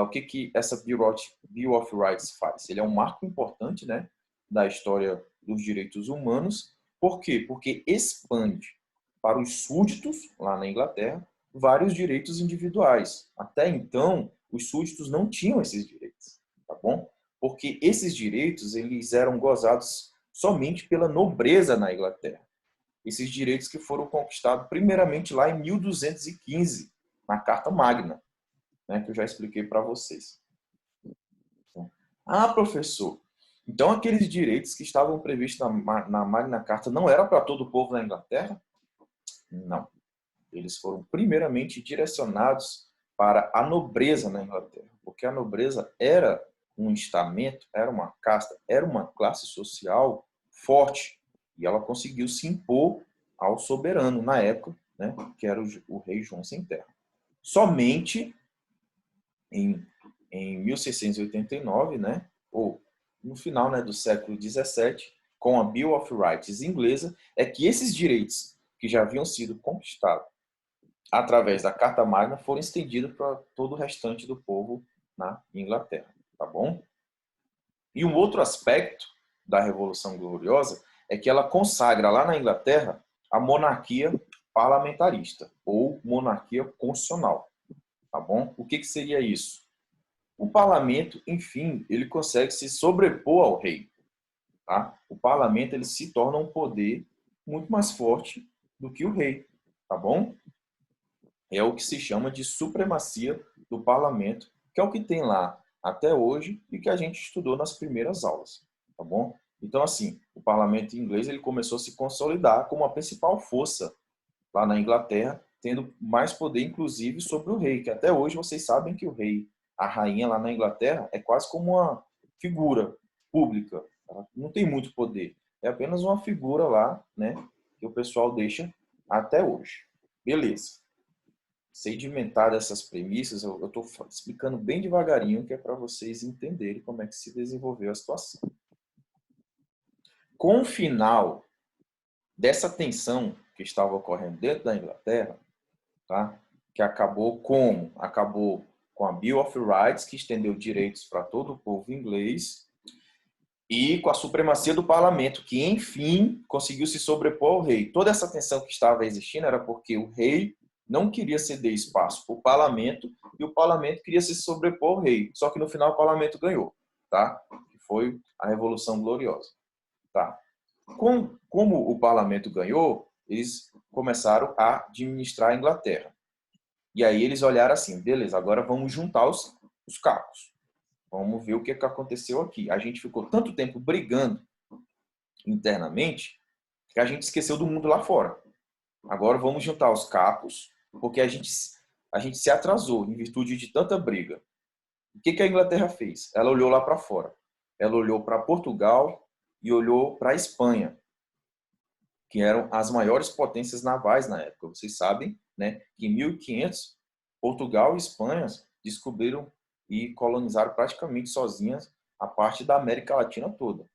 o que essa Bill of Rights faz? Ele é um marco importante, né, da história dos direitos humanos. Por quê? Porque expande para os súditos lá na Inglaterra vários direitos individuais. Até então, os súditos não tinham esses direitos, tá bom? Porque esses direitos eles eram gozados somente pela nobreza na Inglaterra. Esses direitos que foram conquistados primeiramente lá em 1215, na Carta Magna, né, que eu já expliquei para vocês. Ah, professor, então aqueles direitos que estavam previstos na Magna Carta não eram para todo o povo na Inglaterra? Não. Eles foram primeiramente direcionados para a nobreza na Inglaterra, porque a nobreza era um estamento, era uma casta, era uma classe social forte, e ela conseguiu se impor ao soberano na época, né, que era o rei João Sem Terra. Somente em 1689, né, ou no final, né, do século XVII, com a Bill of Rights inglesa, é que esses direitos que já haviam sido conquistados através da Carta Magna foram estendidos para todo o restante do povo na Inglaterra, tá bom? E um outro aspecto da Revolução Gloriosa é que ela consagra lá na Inglaterra a monarquia parlamentarista ou monarquia constitucional, tá bom? O que seria isso? O parlamento, enfim, ele consegue se sobrepor ao rei, tá? O parlamento ele se torna um poder muito mais forte do que o rei, tá bom? É o que se chama de supremacia do parlamento, que é o que tem lá até hoje e que a gente estudou nas primeiras aulas, tá bom? Então, assim, o parlamento inglês ele começou a se consolidar como a principal força lá na Inglaterra, tendo mais poder, inclusive, sobre o rei, que até hoje vocês sabem que o rei, a rainha lá na Inglaterra, é quase como uma figura pública, ela não tem muito poder, é apenas uma figura lá, né, que o pessoal deixa até hoje. Beleza. Sedimentar essas premissas, eu estou explicando bem devagarinho, que é para vocês entenderem como é que se desenvolveu a situação. Com o final dessa tensão que estava ocorrendo dentro da Inglaterra, tá? Que acabou com a Bill of Rights, que estendeu direitos para todo o povo inglês, e com a supremacia do parlamento, que, enfim, conseguiu se sobrepor ao rei. Toda essa tensão que estava existindo era porque o rei não queria ceder espaço para o parlamento e o parlamento queria se sobrepor ao rei. Só que no final o parlamento ganhou, tá? Que foi a Revolução Gloriosa, tá? Como o parlamento ganhou, eles começaram a administrar a Inglaterra. E aí eles olharam assim, beleza, agora vamos juntar os cacos. Vamos ver o que aconteceu aqui. A gente ficou tanto tempo brigando internamente que a gente esqueceu do mundo lá fora. Agora vamos juntar os cacos, porque a gente se atrasou em virtude de tanta briga. O que a Inglaterra fez? Ela olhou lá para fora. Ela olhou para Portugal e olhou para a Espanha, que eram as maiores potências navais na época. Vocês sabem, né, que em 1500, Portugal e Espanha descobriram e colonizaram praticamente sozinhas a parte da América Latina toda,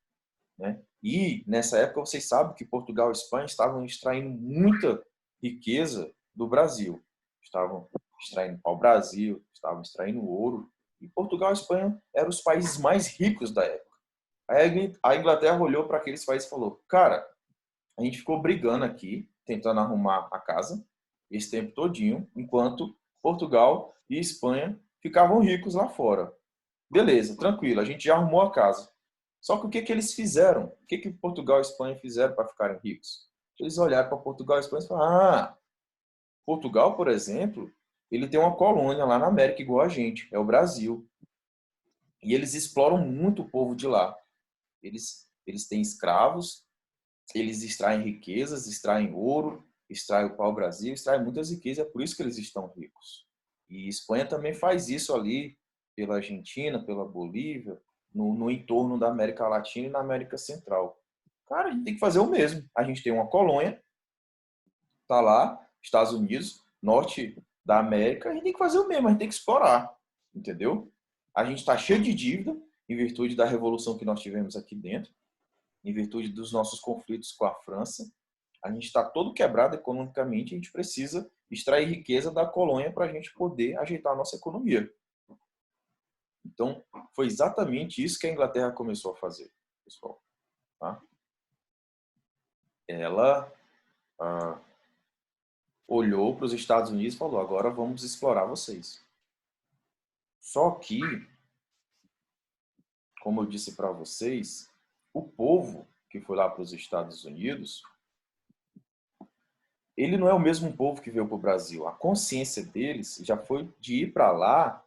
né? E nessa época vocês sabem que Portugal e Espanha estavam extraindo muita riqueza do Brasil. estavam extraindo pau-brasil, estavam extraindo ouro. E Portugal e Espanha eram os países mais ricos da época. Aí a Inglaterra olhou para aqueles países e falou, cara, a gente ficou brigando aqui, tentando arrumar a casa, esse tempo todinho, enquanto Portugal e Espanha ficavam ricos lá fora. Beleza, tranquilo, a gente já arrumou a casa. Só que o que eles fizeram? O que Portugal e Espanha fizeram para ficarem ricos? Eles olharam para Portugal e Espanha e falaram, Portugal, por exemplo, ele tem uma colônia lá na América igual a gente, é o Brasil. E eles exploram muito o povo de lá. Eles têm escravos, eles extraem riquezas, extraem ouro, extraem o pau-brasil, extraem muitas riquezas, é por isso que eles estão ricos. E Espanha também faz isso ali, pela Argentina, pela Bolívia, no entorno da América Latina e na América Central. Cara, a gente tem que fazer o mesmo. A gente tem uma colônia, tá lá, Estados Unidos, norte da América, a gente tem que fazer o mesmo, a gente tem que explorar, entendeu? A gente está cheio de dívida, em virtude da revolução que nós tivemos aqui dentro, em virtude dos nossos conflitos com a França. A gente está todo quebrado economicamente, a gente precisa extrair riqueza da colônia para a gente poder ajeitar a nossa economia. Então, foi exatamente isso que a Inglaterra começou a fazer, pessoal. Tá? Ela olhou para os Estados Unidos e falou, agora vamos explorar vocês. Só que, como eu disse para vocês, o povo que foi lá para os Estados Unidos, ele não é o mesmo povo que veio para o Brasil. A consciência deles já foi de ir para lá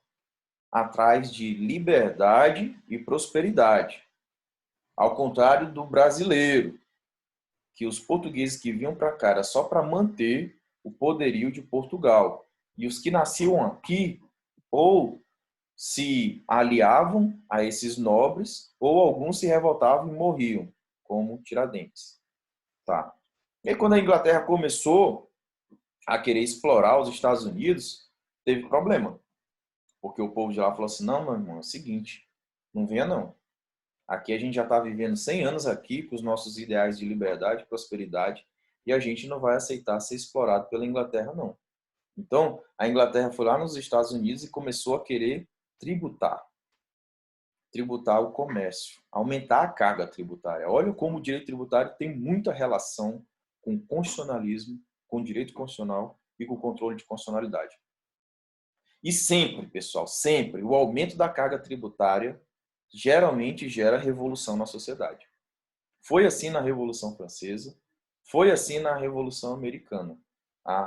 atrás de liberdade e prosperidade. Ao contrário do brasileiro, que os portugueses que vinham para cá era só para manter o poderio de Portugal. E os que nasciam aqui, ou se aliavam a esses nobres, ou alguns se revoltavam e morriam, como Tiradentes. Tá. E aí, quando a Inglaterra começou a querer explorar os Estados Unidos, teve problema. Porque o povo de lá falou assim, não, meu irmão, é o seguinte, não venha não. Aqui a gente já está vivendo 100 anos aqui com os nossos ideais de liberdade e prosperidade e a gente não vai aceitar ser explorado pela Inglaterra, não. Então, a Inglaterra foi lá nos Estados Unidos e começou a querer tributar o comércio, aumentar a carga tributária. Olha como o direito tributário tem muita relação com constitucionalismo, com direito constitucional e com controle de constitucionalidade. E sempre, pessoal, sempre, o aumento da carga tributária geralmente gera revolução na sociedade. Foi assim na Revolução Francesa, foi assim na Revolução Americana.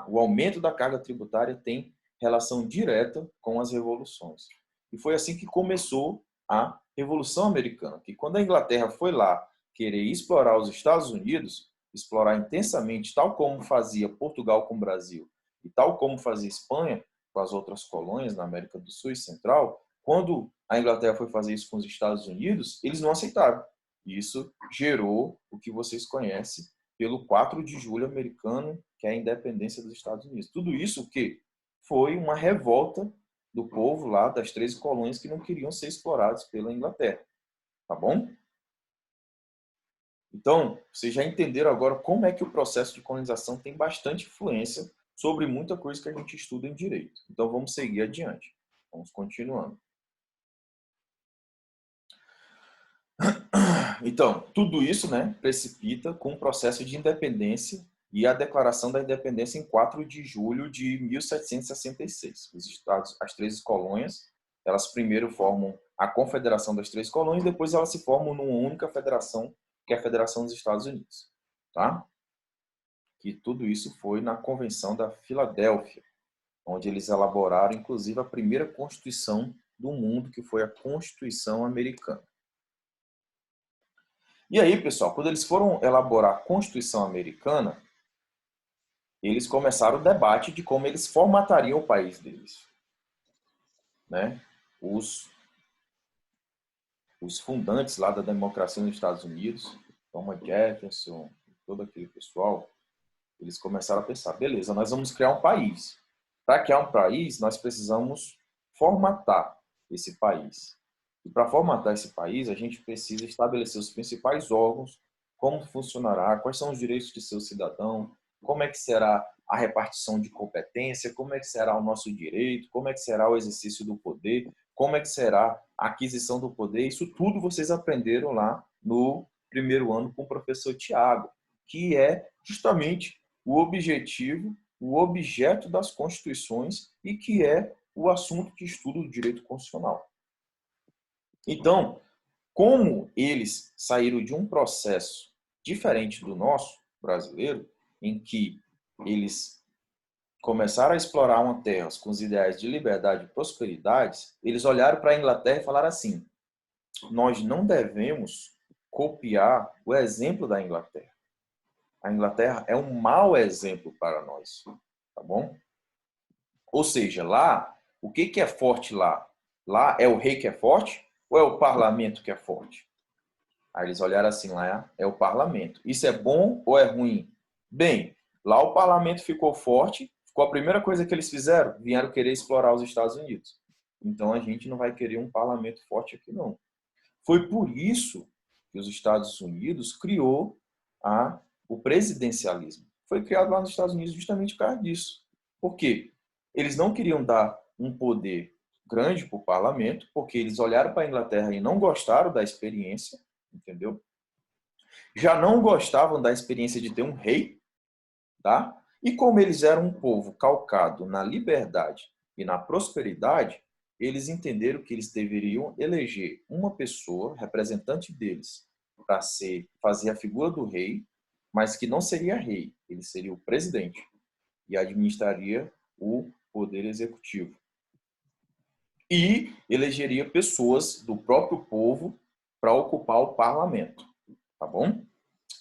O aumento da carga tributária tem relação direta com as revoluções. E foi assim que começou a Revolução Americana, que quando a Inglaterra foi lá querer explorar os Estados Unidos, explorar intensamente, tal como fazia Portugal com o Brasil e tal como fazia Espanha com as outras colônias na América do Sul e Central, quando a Inglaterra foi fazer isso com os Estados Unidos, eles não aceitaram. E isso gerou o que vocês conhecem pelo 4 de julho americano, que é a independência dos Estados Unidos. Tudo isso o quê? Foi uma revolta do povo lá das 13 colônias que não queriam ser explorados pela Inglaterra. Tá bom? Então, vocês já entenderam agora como é que o processo de colonização tem bastante influência sobre muita coisa que a gente estuda em direito. Então, vamos seguir adiante. Vamos continuando. Então, tudo isso, né, precipita com o processo de independência e a declaração da independência em 4 de julho de 1766. Os estados, as 13 colônias, elas primeiro formam a Confederação das 13 colônias, depois elas se formam numa única federação, que é a Federação dos Estados Unidos. Tá? Que tudo isso foi na Convenção da Filadélfia, onde eles elaboraram, inclusive, a primeira Constituição do mundo, que foi a Constituição Americana. E aí, pessoal, quando eles foram elaborar a Constituição Americana, eles começaram o debate de como eles formatariam o país deles. Né? Os fundantes lá da democracia nos Estados Unidos, Thomas Jefferson, todo aquele pessoal, eles começaram a pensar, beleza, nós vamos criar um país. Para criar um país, nós precisamos formatar esse país. E para formatar esse país, a gente precisa estabelecer os principais órgãos, como funcionará, quais são os direitos de seu cidadão, como é que será a repartição de competência, como é que será o nosso direito, como é que será o exercício do poder, como é que será a aquisição do poder. Isso tudo vocês aprenderam lá no primeiro ano com o professor Tiago, que é justamente o objetivo, o objeto das constituições e que é o assunto que estuda o direito constitucional. Então, como eles saíram de um processo diferente do nosso, brasileiro, em que eles começaram a explorar uma terra com os ideais de liberdade e prosperidade, eles olharam para a Inglaterra e falaram assim: nós não devemos copiar o exemplo da Inglaterra. A Inglaterra é um mau exemplo para nós, tá bom? Ou seja, lá, o que é forte lá? Lá é o rei que é forte ou é o parlamento que é forte? Aí eles olharam assim, lá é o parlamento. Isso é bom ou é ruim? Bem, lá o parlamento ficou forte, ficou a primeira coisa que eles fizeram, vieram querer explorar os Estados Unidos. Então a gente não vai querer um parlamento forte aqui não. Foi por isso que os Estados Unidos criou o presidencialismo. Foi criado lá nos Estados Unidos justamente por causa disso. Por quê? Eles não queriam dar um poder grande para o parlamento, porque eles olharam para a Inglaterra e não gostaram da experiência, entendeu? Já não gostavam da experiência de ter um rei, tá? E como eles eram um povo calcado na liberdade e na prosperidade, eles entenderam que eles deveriam eleger uma pessoa, representante deles, para fazer a figura do rei, mas que não seria rei, ele seria o presidente e administraria o poder executivo. E elegeria pessoas do próprio povo para ocupar o parlamento, tá bom?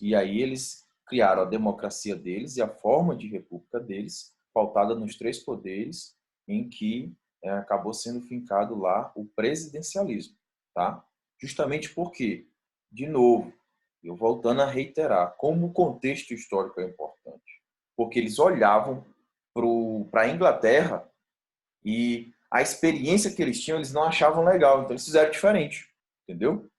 E aí eles criaram a democracia deles e a forma de república deles, pautada nos três poderes, em que acabou sendo fincado lá o presidencialismo, tá? Justamente porque, de novo, eu voltando a reiterar, como o contexto histórico é importante, porque eles olhavam para a Inglaterra e a experiência que eles tinham, eles não achavam legal, então eles fizeram diferente, entendeu?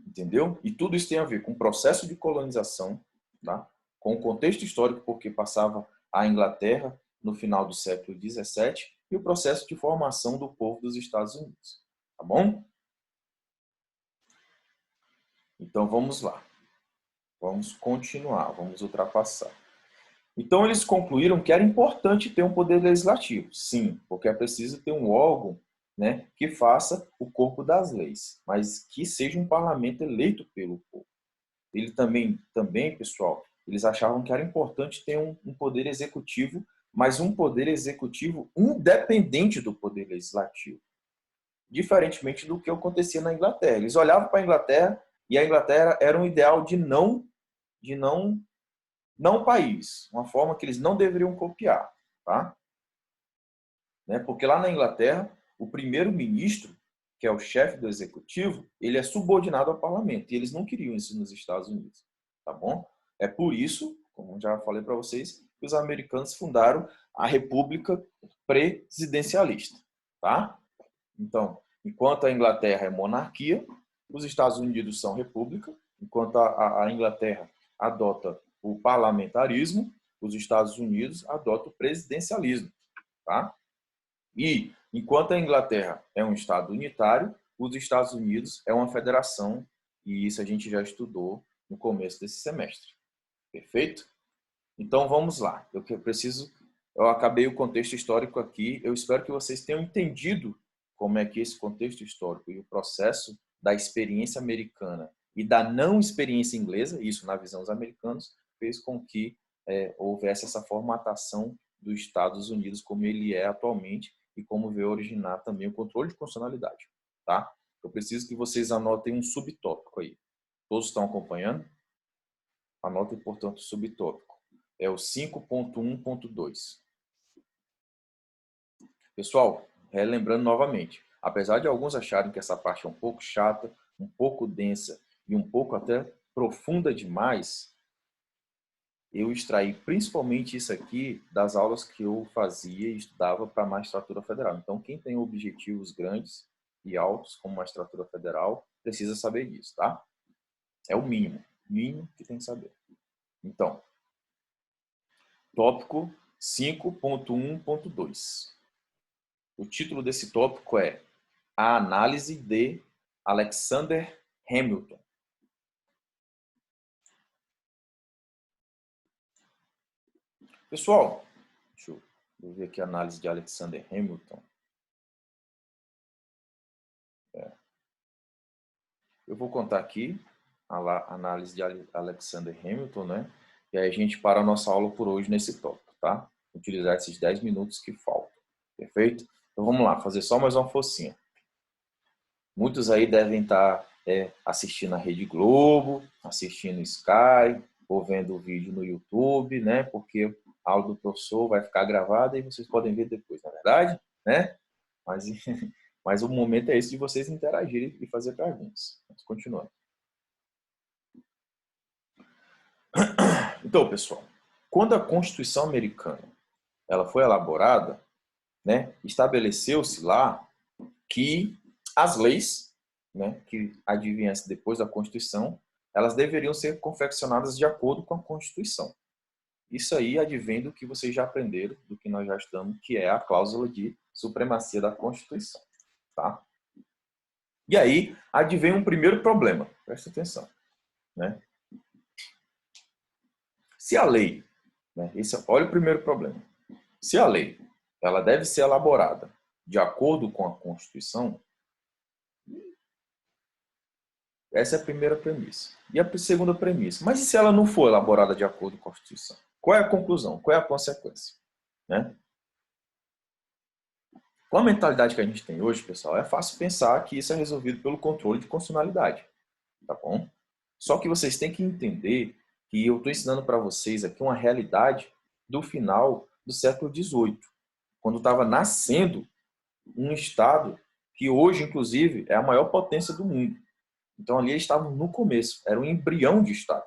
Entendeu? E tudo isso tem a ver com o processo de colonização, tá? Com o contexto histórico, porque passava a Inglaterra no final do século XVII, e o processo de formação do povo dos Estados Unidos. Tá bom? Então vamos lá. Vamos continuar, vamos ultrapassar. Então eles concluíram que era importante ter um poder legislativo. Sim, porque é preciso ter um órgão, né, que faça o corpo das leis, mas que seja um parlamento eleito pelo povo. Ele também, pessoal, eles achavam que era importante ter um poder executivo, mas um poder executivo independente do poder legislativo. Diferentemente do que acontecia na Inglaterra. Eles olhavam para a Inglaterra e a Inglaterra era um ideal de não país, uma forma que eles não deveriam copiar, tá? Né? Porque lá na Inglaterra, o primeiro-ministro, que é o chefe do executivo, ele é subordinado ao parlamento, e eles não queriam isso nos Estados Unidos, tá bom? É por isso, como já falei para vocês, que os americanos fundaram a República Presidencialista, tá? Então, enquanto a Inglaterra é monarquia, os Estados Unidos são república, enquanto a Inglaterra adota o parlamentarismo, os Estados Unidos adotam o presidencialismo, tá? E, enquanto a Inglaterra é um Estado unitário, os Estados Unidos é uma federação, e isso a gente já estudou no começo desse semestre. Perfeito? Então, vamos lá. Eu acabei o contexto histórico aqui. Eu espero que vocês tenham entendido como é que esse contexto histórico e o processo da experiência americana e da não experiência inglesa, isso na visão dos americanos, fez com que houvesse essa formatação dos Estados Unidos como ele é atualmente e como veio originar também o controle de constitucionalidade, tá? Eu preciso que vocês anotem um subtópico aí. Todos estão acompanhando? Anotem, portanto, o subtópico. É o 5.1.2. Pessoal, relembrando novamente, apesar de alguns acharem que essa parte é um pouco chata, um pouco densa e um pouco até profunda demais, eu extraí principalmente isso aqui das aulas que eu fazia e estudava para a magistratura federal. Então, quem tem objetivos grandes e altos como magistratura federal, precisa saber disso, tá? É o mínimo que tem que saber. Então, tópico 5.1.2. O título desse tópico é A Análise de Alexander Hamilton. Pessoal, deixa eu ver aqui a análise de Alexander Hamilton. Eu vou contar aqui a análise de Alexander Hamilton, né? E aí a gente para a nossa aula por hoje nesse tópico, tá? Utilizar esses 10 minutos que faltam, perfeito? Então vamos lá, fazer só mais uma focinha. Muitos aí devem estar assistindo a Rede Globo, assistindo Sky, ou vendo o vídeo no YouTube, né? Porque a aula do professor vai ficar gravada e vocês podem ver depois, na verdade, né? Mas o momento é esse de vocês interagirem e fazer perguntas. Vamos continuando. Então, pessoal, quando a Constituição Americana ela foi elaborada, né, estabeleceu-se lá que as leis, né, que advinhassem depois da Constituição, elas deveriam ser confeccionadas de acordo com a Constituição. Isso aí advém do que vocês já aprenderam, do que nós já estudamos, que é a cláusula de supremacia da Constituição. Tá? E aí advém um primeiro problema, presta atenção, né? Se a lei, né, olha o primeiro problema, se a lei ela deve ser elaborada de acordo com a Constituição, essa é a primeira premissa. E a segunda premissa, mas e se ela não for elaborada de acordo com a Constituição? Qual é a conclusão? Qual é a consequência? Né? Com a mentalidade que a gente tem hoje, pessoal, é fácil pensar que isso é resolvido pelo controle de constitucionalidade. Tá bom? Só que vocês têm que entender que eu estou ensinando para vocês aqui uma realidade do final do século XVIII, quando estava nascendo um Estado que hoje, inclusive, é a maior potência do mundo. Então, ali eles estavam no começo, era um embrião de Estado.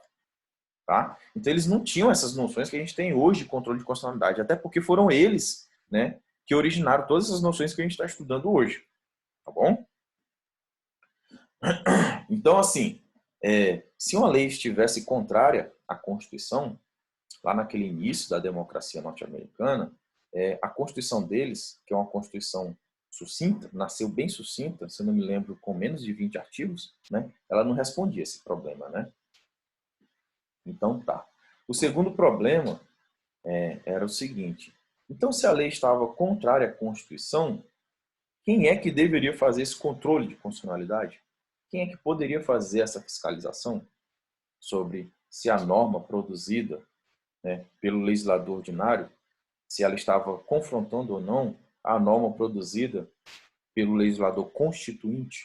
Tá? Então, eles não tinham essas noções que a gente tem hoje de controle de constitucionalidade, até porque foram eles, né, que originaram todas essas noções que a gente está estudando hoje. Tá bom? Então, assim, se uma lei estivesse contrária à Constituição, lá naquele início da democracia norte-americana, a Constituição deles, que é uma Constituição sucinta, nasceu bem sucinta, se eu não me lembro, com menos de 20 artigos, né? Ela não respondia esse problema, né? Então, tá. O segundo problema era o seguinte. Então, se a lei estava contrária à Constituição, quem é que deveria fazer esse controle de constitucionalidade? Quem é que poderia fazer essa fiscalização sobre se a norma produzida, né, pelo legislador ordinário, se ela estava confrontando ou não a norma produzida pelo legislador constituinte?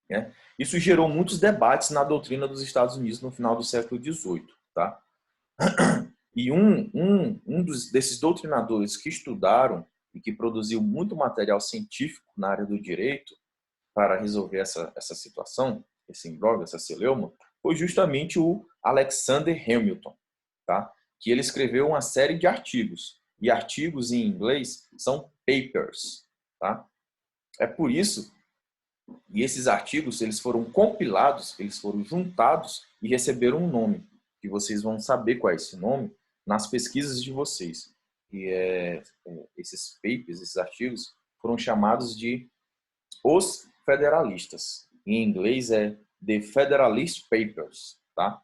Né? Isso gerou muitos debates na doutrina dos Estados Unidos no final do século XVIII. Tá? E desses doutrinadores que estudaram e que produziu muito material científico na área do direito para resolver essa situação, esse imbróglio, essa celeuma, foi justamente o Alexander Hamilton, tá? Que ele escreveu uma série de artigos. E artigos em inglês são papers. Tá? É por isso, e esses artigos eles foram compilados, eles foram juntados e receberam um nome, que vocês vão saber qual é esse nome nas pesquisas de vocês. E esses papers, esses artigos, foram chamados de Os Federalistas. Em inglês é The Federalist Papers. Tá?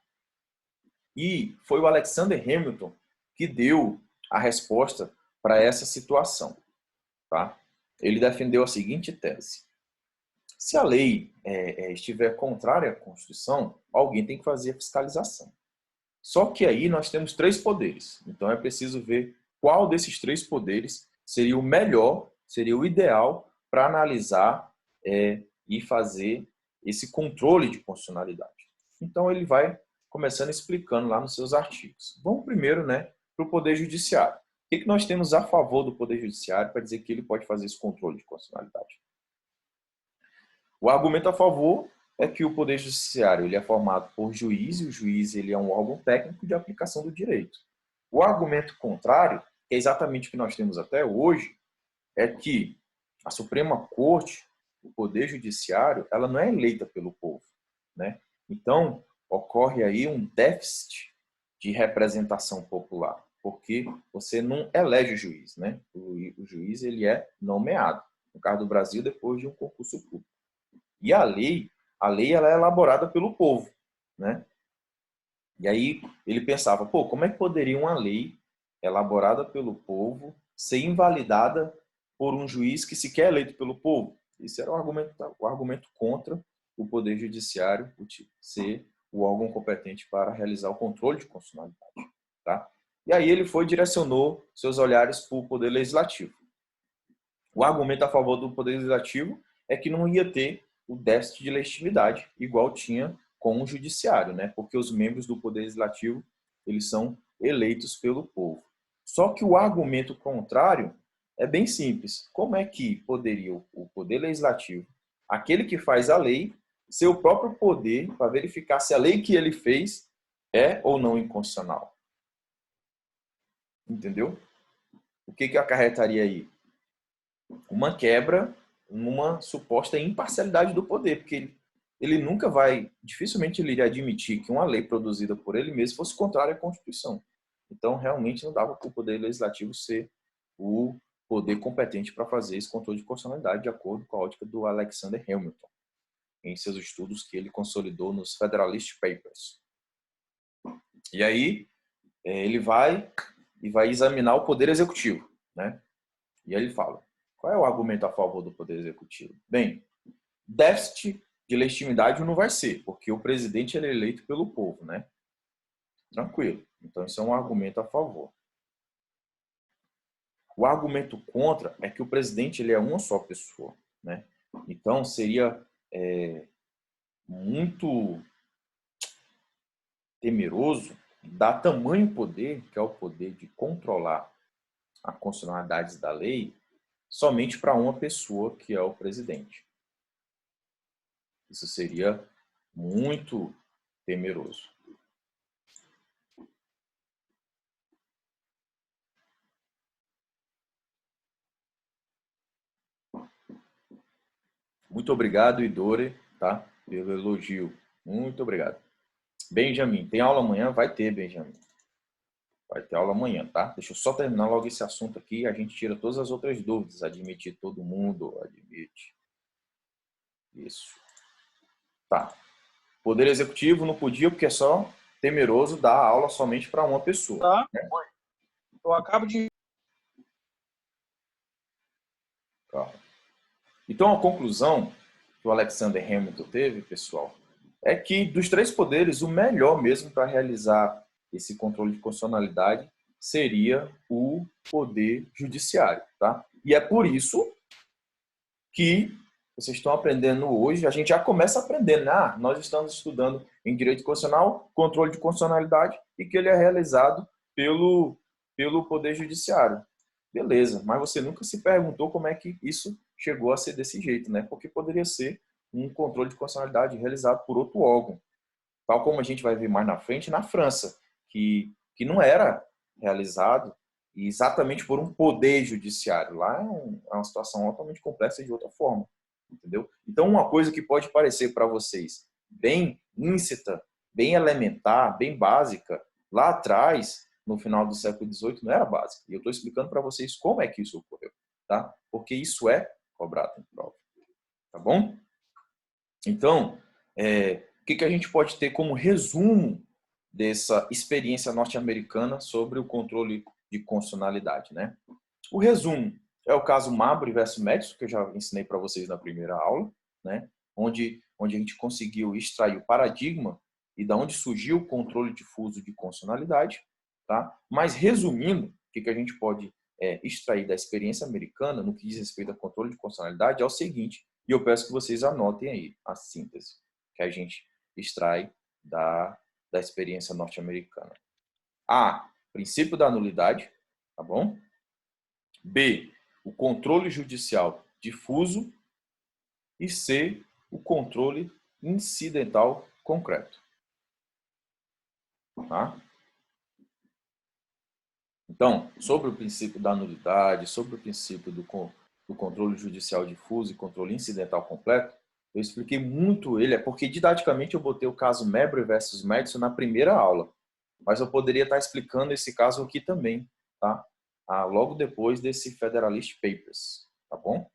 E foi o Alexander Hamilton que deu a resposta para essa situação. Tá? Ele defendeu a seguinte tese. Se a lei estiver contrária à Constituição, alguém tem que fazer a fiscalização. Só que aí nós temos 3 poderes. Então é preciso ver qual desses 3 poderes seria o melhor, seria o ideal para analisar e fazer esse controle de constitucionalidade. Então ele vai começando explicando lá nos seus artigos. Vamos primeiro, né, para o Poder Judiciário. O que nós temos a favor do Poder Judiciário para dizer que ele pode fazer esse controle de constitucionalidade? O argumento a favor é que o Poder Judiciário ele é formado por juiz, e o juiz ele é um órgão técnico de aplicação do direito. O argumento contrário, que é exatamente o que nós temos até hoje, é que a Suprema Corte, o Poder Judiciário, ela não é eleita pelo povo, né? Então, ocorre aí um déficit de representação popular. porque você não elege o juiz, né? O juiz ele é nomeado, no caso do Brasil, depois de um concurso público. E a lei ela é elaborada pelo povo, né? E aí ele pensava, pô, como é que poderia uma lei elaborada pelo povo ser invalidada por um juiz que sequer é eleito pelo povo? Esse era o argumento contra o Poder Judiciário ser o órgão competente para realizar o controle de constitucionalidade. Tá? E aí ele direcionou seus olhares para o Poder Legislativo. O argumento a favor do Poder Legislativo é que não ia ter o déficit de legitimidade, igual tinha com o Judiciário, né? Porque os membros do Poder Legislativo eles são eleitos pelo povo. Só que o argumento contrário é bem simples. Como é que poderia o Poder Legislativo, aquele que faz a lei, ser o próprio poder para verificar se a lei que ele fez é ou não inconstitucional? Entendeu? O que acarretaria aí? Uma quebra numa suposta imparcialidade do poder, porque ele nunca vai, dificilmente ele iria admitir que uma lei produzida por ele mesmo fosse contrária à Constituição. Então, realmente não dava para o Poder Legislativo ser o poder competente para fazer esse controle de constitucionalidade, de acordo com a ótica do Alexander Hamilton, em seus estudos que ele consolidou nos Federalist Papers. E aí, ele vai examinar o Poder Executivo, né? E aí ele fala, qual é o argumento a favor do Poder Executivo? Bem, déficit de legitimidade não vai ser, porque o presidente ele é eleito pelo povo, né? Tranquilo. Então, isso é um argumento a favor. O argumento contra é que o presidente ele é uma só pessoa, né? Então, seria muito temeroso dar tamanho poder, que é o poder de controlar a constitucionalidade da lei, somente para uma pessoa, que é o presidente. Isso seria muito temeroso. Muito obrigado, Idore, tá? Pelo elogio. Muito obrigado. Benjamin, tem aula amanhã? Vai ter, Benjamin. Vai ter aula amanhã, tá? Deixa eu só terminar logo esse assunto aqui e a gente tira todas as outras dúvidas. Admitir todo mundo, admite. Isso. Tá. Poder Executivo não podia porque é só temeroso dar aula somente para uma pessoa. Tá. Né? Eu acabo de... Calma. Então, a conclusão que o Alexander Hamilton teve, pessoal, é que dos três poderes, o melhor mesmo para realizar esse controle de constitucionalidade seria o Poder Judiciário. Tá? E é por isso que vocês estão aprendendo hoje, a gente já começa aprendendo, né? Nós estamos estudando em Direito Constitucional, controle de constitucionalidade, e que ele é realizado pelo Poder Judiciário. Beleza, mas você nunca se perguntou como é que isso chegou a ser desse jeito, né? Porque poderia ser um controle de constitucionalidade realizado por outro órgão. Tal como a gente vai ver mais na frente, na França, que não era realizado exatamente por um poder judiciário. Lá é uma situação altamente complexa de outra forma. Entendeu? Então, uma coisa que pode parecer para vocês bem íncita, bem elementar, bem básica, lá atrás, no final do século XVIII, não era básica. E eu estou explicando para vocês como é que isso ocorreu. Tá? Porque isso é cobrado em prova. Tá bom? Então, o que a gente pode ter como resumo dessa experiência norte-americana sobre o controle de constitucionalidade, né? O resumo é o caso Marbury versus Madison, que eu já ensinei para vocês na primeira aula, né? Onde a gente conseguiu extrair o paradigma e da onde surgiu o controle difuso de constitucionalidade, tá? Mas resumindo, o que a gente pode extrair da experiência americana no que diz respeito ao controle de constitucionalidade é o seguinte, e eu peço que vocês anotem aí a síntese que a gente extrai da experiência norte-americana. A, princípio da nulidade, tá bom? B, o controle judicial difuso. E C, o controle incidental concreto. Tá? Então, sobre o princípio da nulidade, sobre o princípio do controle judicial difuso e controle incidental completo, eu expliquei muito ele, porque didaticamente eu botei o caso Marbury versus Madison na primeira aula. mas eu poderia estar explicando esse caso aqui também, tá? Logo depois desse Federalist Papers, tá bom?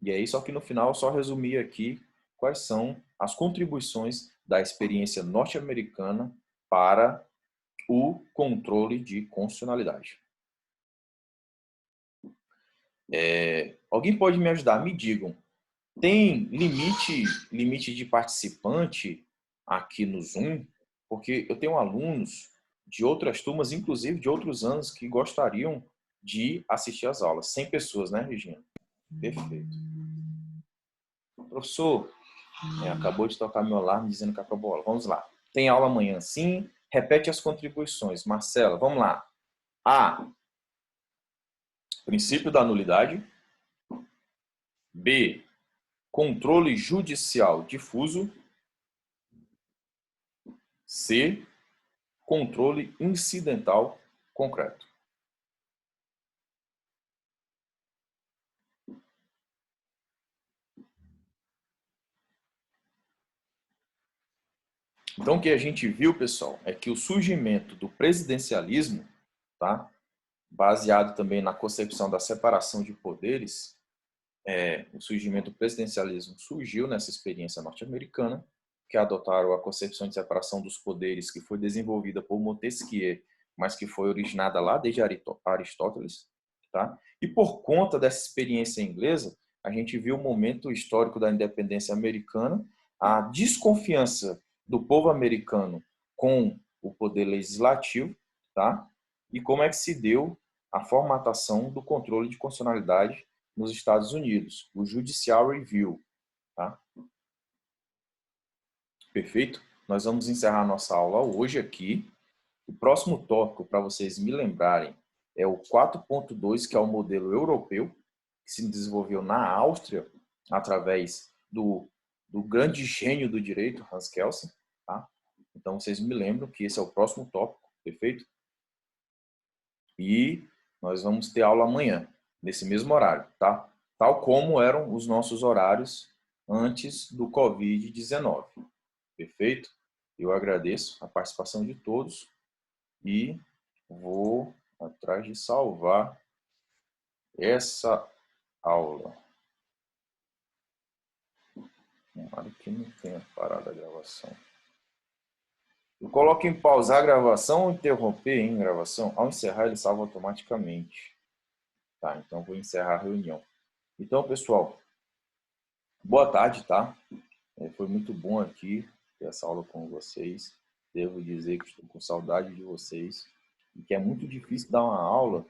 E aí, só que no final, eu só resumi aqui quais são as contribuições da experiência norte-americana para o controle de constitucionalidade. Alguém pode me ajudar? Me digam, tem limite de participante aqui no Zoom? Porque eu tenho alunos de outras turmas, inclusive de outros anos, que gostariam de assistir às aulas. 100 pessoas, né, Regina? Perfeito. Professor, acabou de tocar meu alarme dizendo que acabou a aula. Vamos lá. Tem aula amanhã, sim. Repete as contribuições. Marcela, vamos lá. A. Princípio da nulidade. B. Controle judicial difuso. C. Controle incidental concreto. Então, o que a gente viu, pessoal, é que o surgimento do presidencialismo, tá? Baseado também na concepção da separação de poderes, o surgimento do presidencialismo surgiu nessa experiência norte-americana, que adotaram a concepção de separação dos poderes que foi desenvolvida por Montesquieu, mas que foi originada lá desde Aristóteles, tá? E por conta dessa experiência inglesa, a gente viu o momento histórico da independência americana, a desconfiança do povo americano com o poder legislativo, tá? E como é que se deu a formatação do controle de constitucionalidade nos Estados Unidos, o Judicial Review, tá? Perfeito? Nós vamos encerrar nossa aula hoje aqui. O próximo tópico, para vocês me lembrarem, é o 4.2, que é o modelo europeu, que se desenvolveu na Áustria, através do grande gênio do direito, Hans Kelsen, tá? Então, vocês me lembram que esse é o próximo tópico, perfeito? E nós vamos ter aula amanhã, nesse mesmo horário, tá? Tal como eram os nossos horários antes do Covid-19. Perfeito? Eu agradeço a participação de todos e vou atrás de salvar essa aula. Tomara que não tenha parado a gravação. Eu coloco em pausar a gravação ou interromper em gravação. Ao encerrar, ele salva automaticamente. Tá, então vou encerrar a reunião. Então, pessoal, boa tarde, tá? Foi muito bom aqui ter essa aula com vocês. Devo dizer que estou com saudade de vocês e que é muito difícil dar uma aula,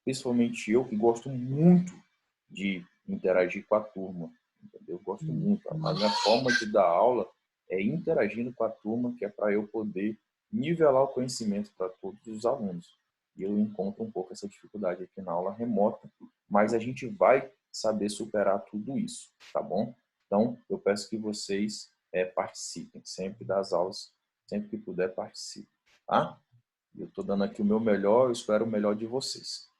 principalmente eu que gosto muito de interagir com a turma, entendeu? Eu gosto muito. A minha forma de dar aula é interagindo com a turma, que é para eu poder nivelar o conhecimento para todos os alunos. E eu encontro um pouco essa dificuldade aqui na aula remota, mas a gente vai saber superar tudo isso, tá bom? Então, eu peço que vocês participem sempre das aulas, sempre que puder, participe, tá? Eu estou dando aqui o meu melhor, eu espero o melhor de vocês.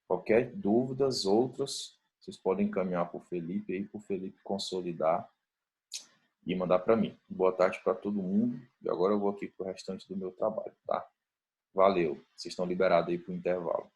Qualquer dúvidas, outras, vocês podem encaminhar para o Felipe, aí para o Felipe consolidar e mandar para mim. Boa tarde para todo mundo. E agora eu vou aqui para o restante do meu trabalho, tá? Valeu. Vocês estão liberados aí para o intervalo.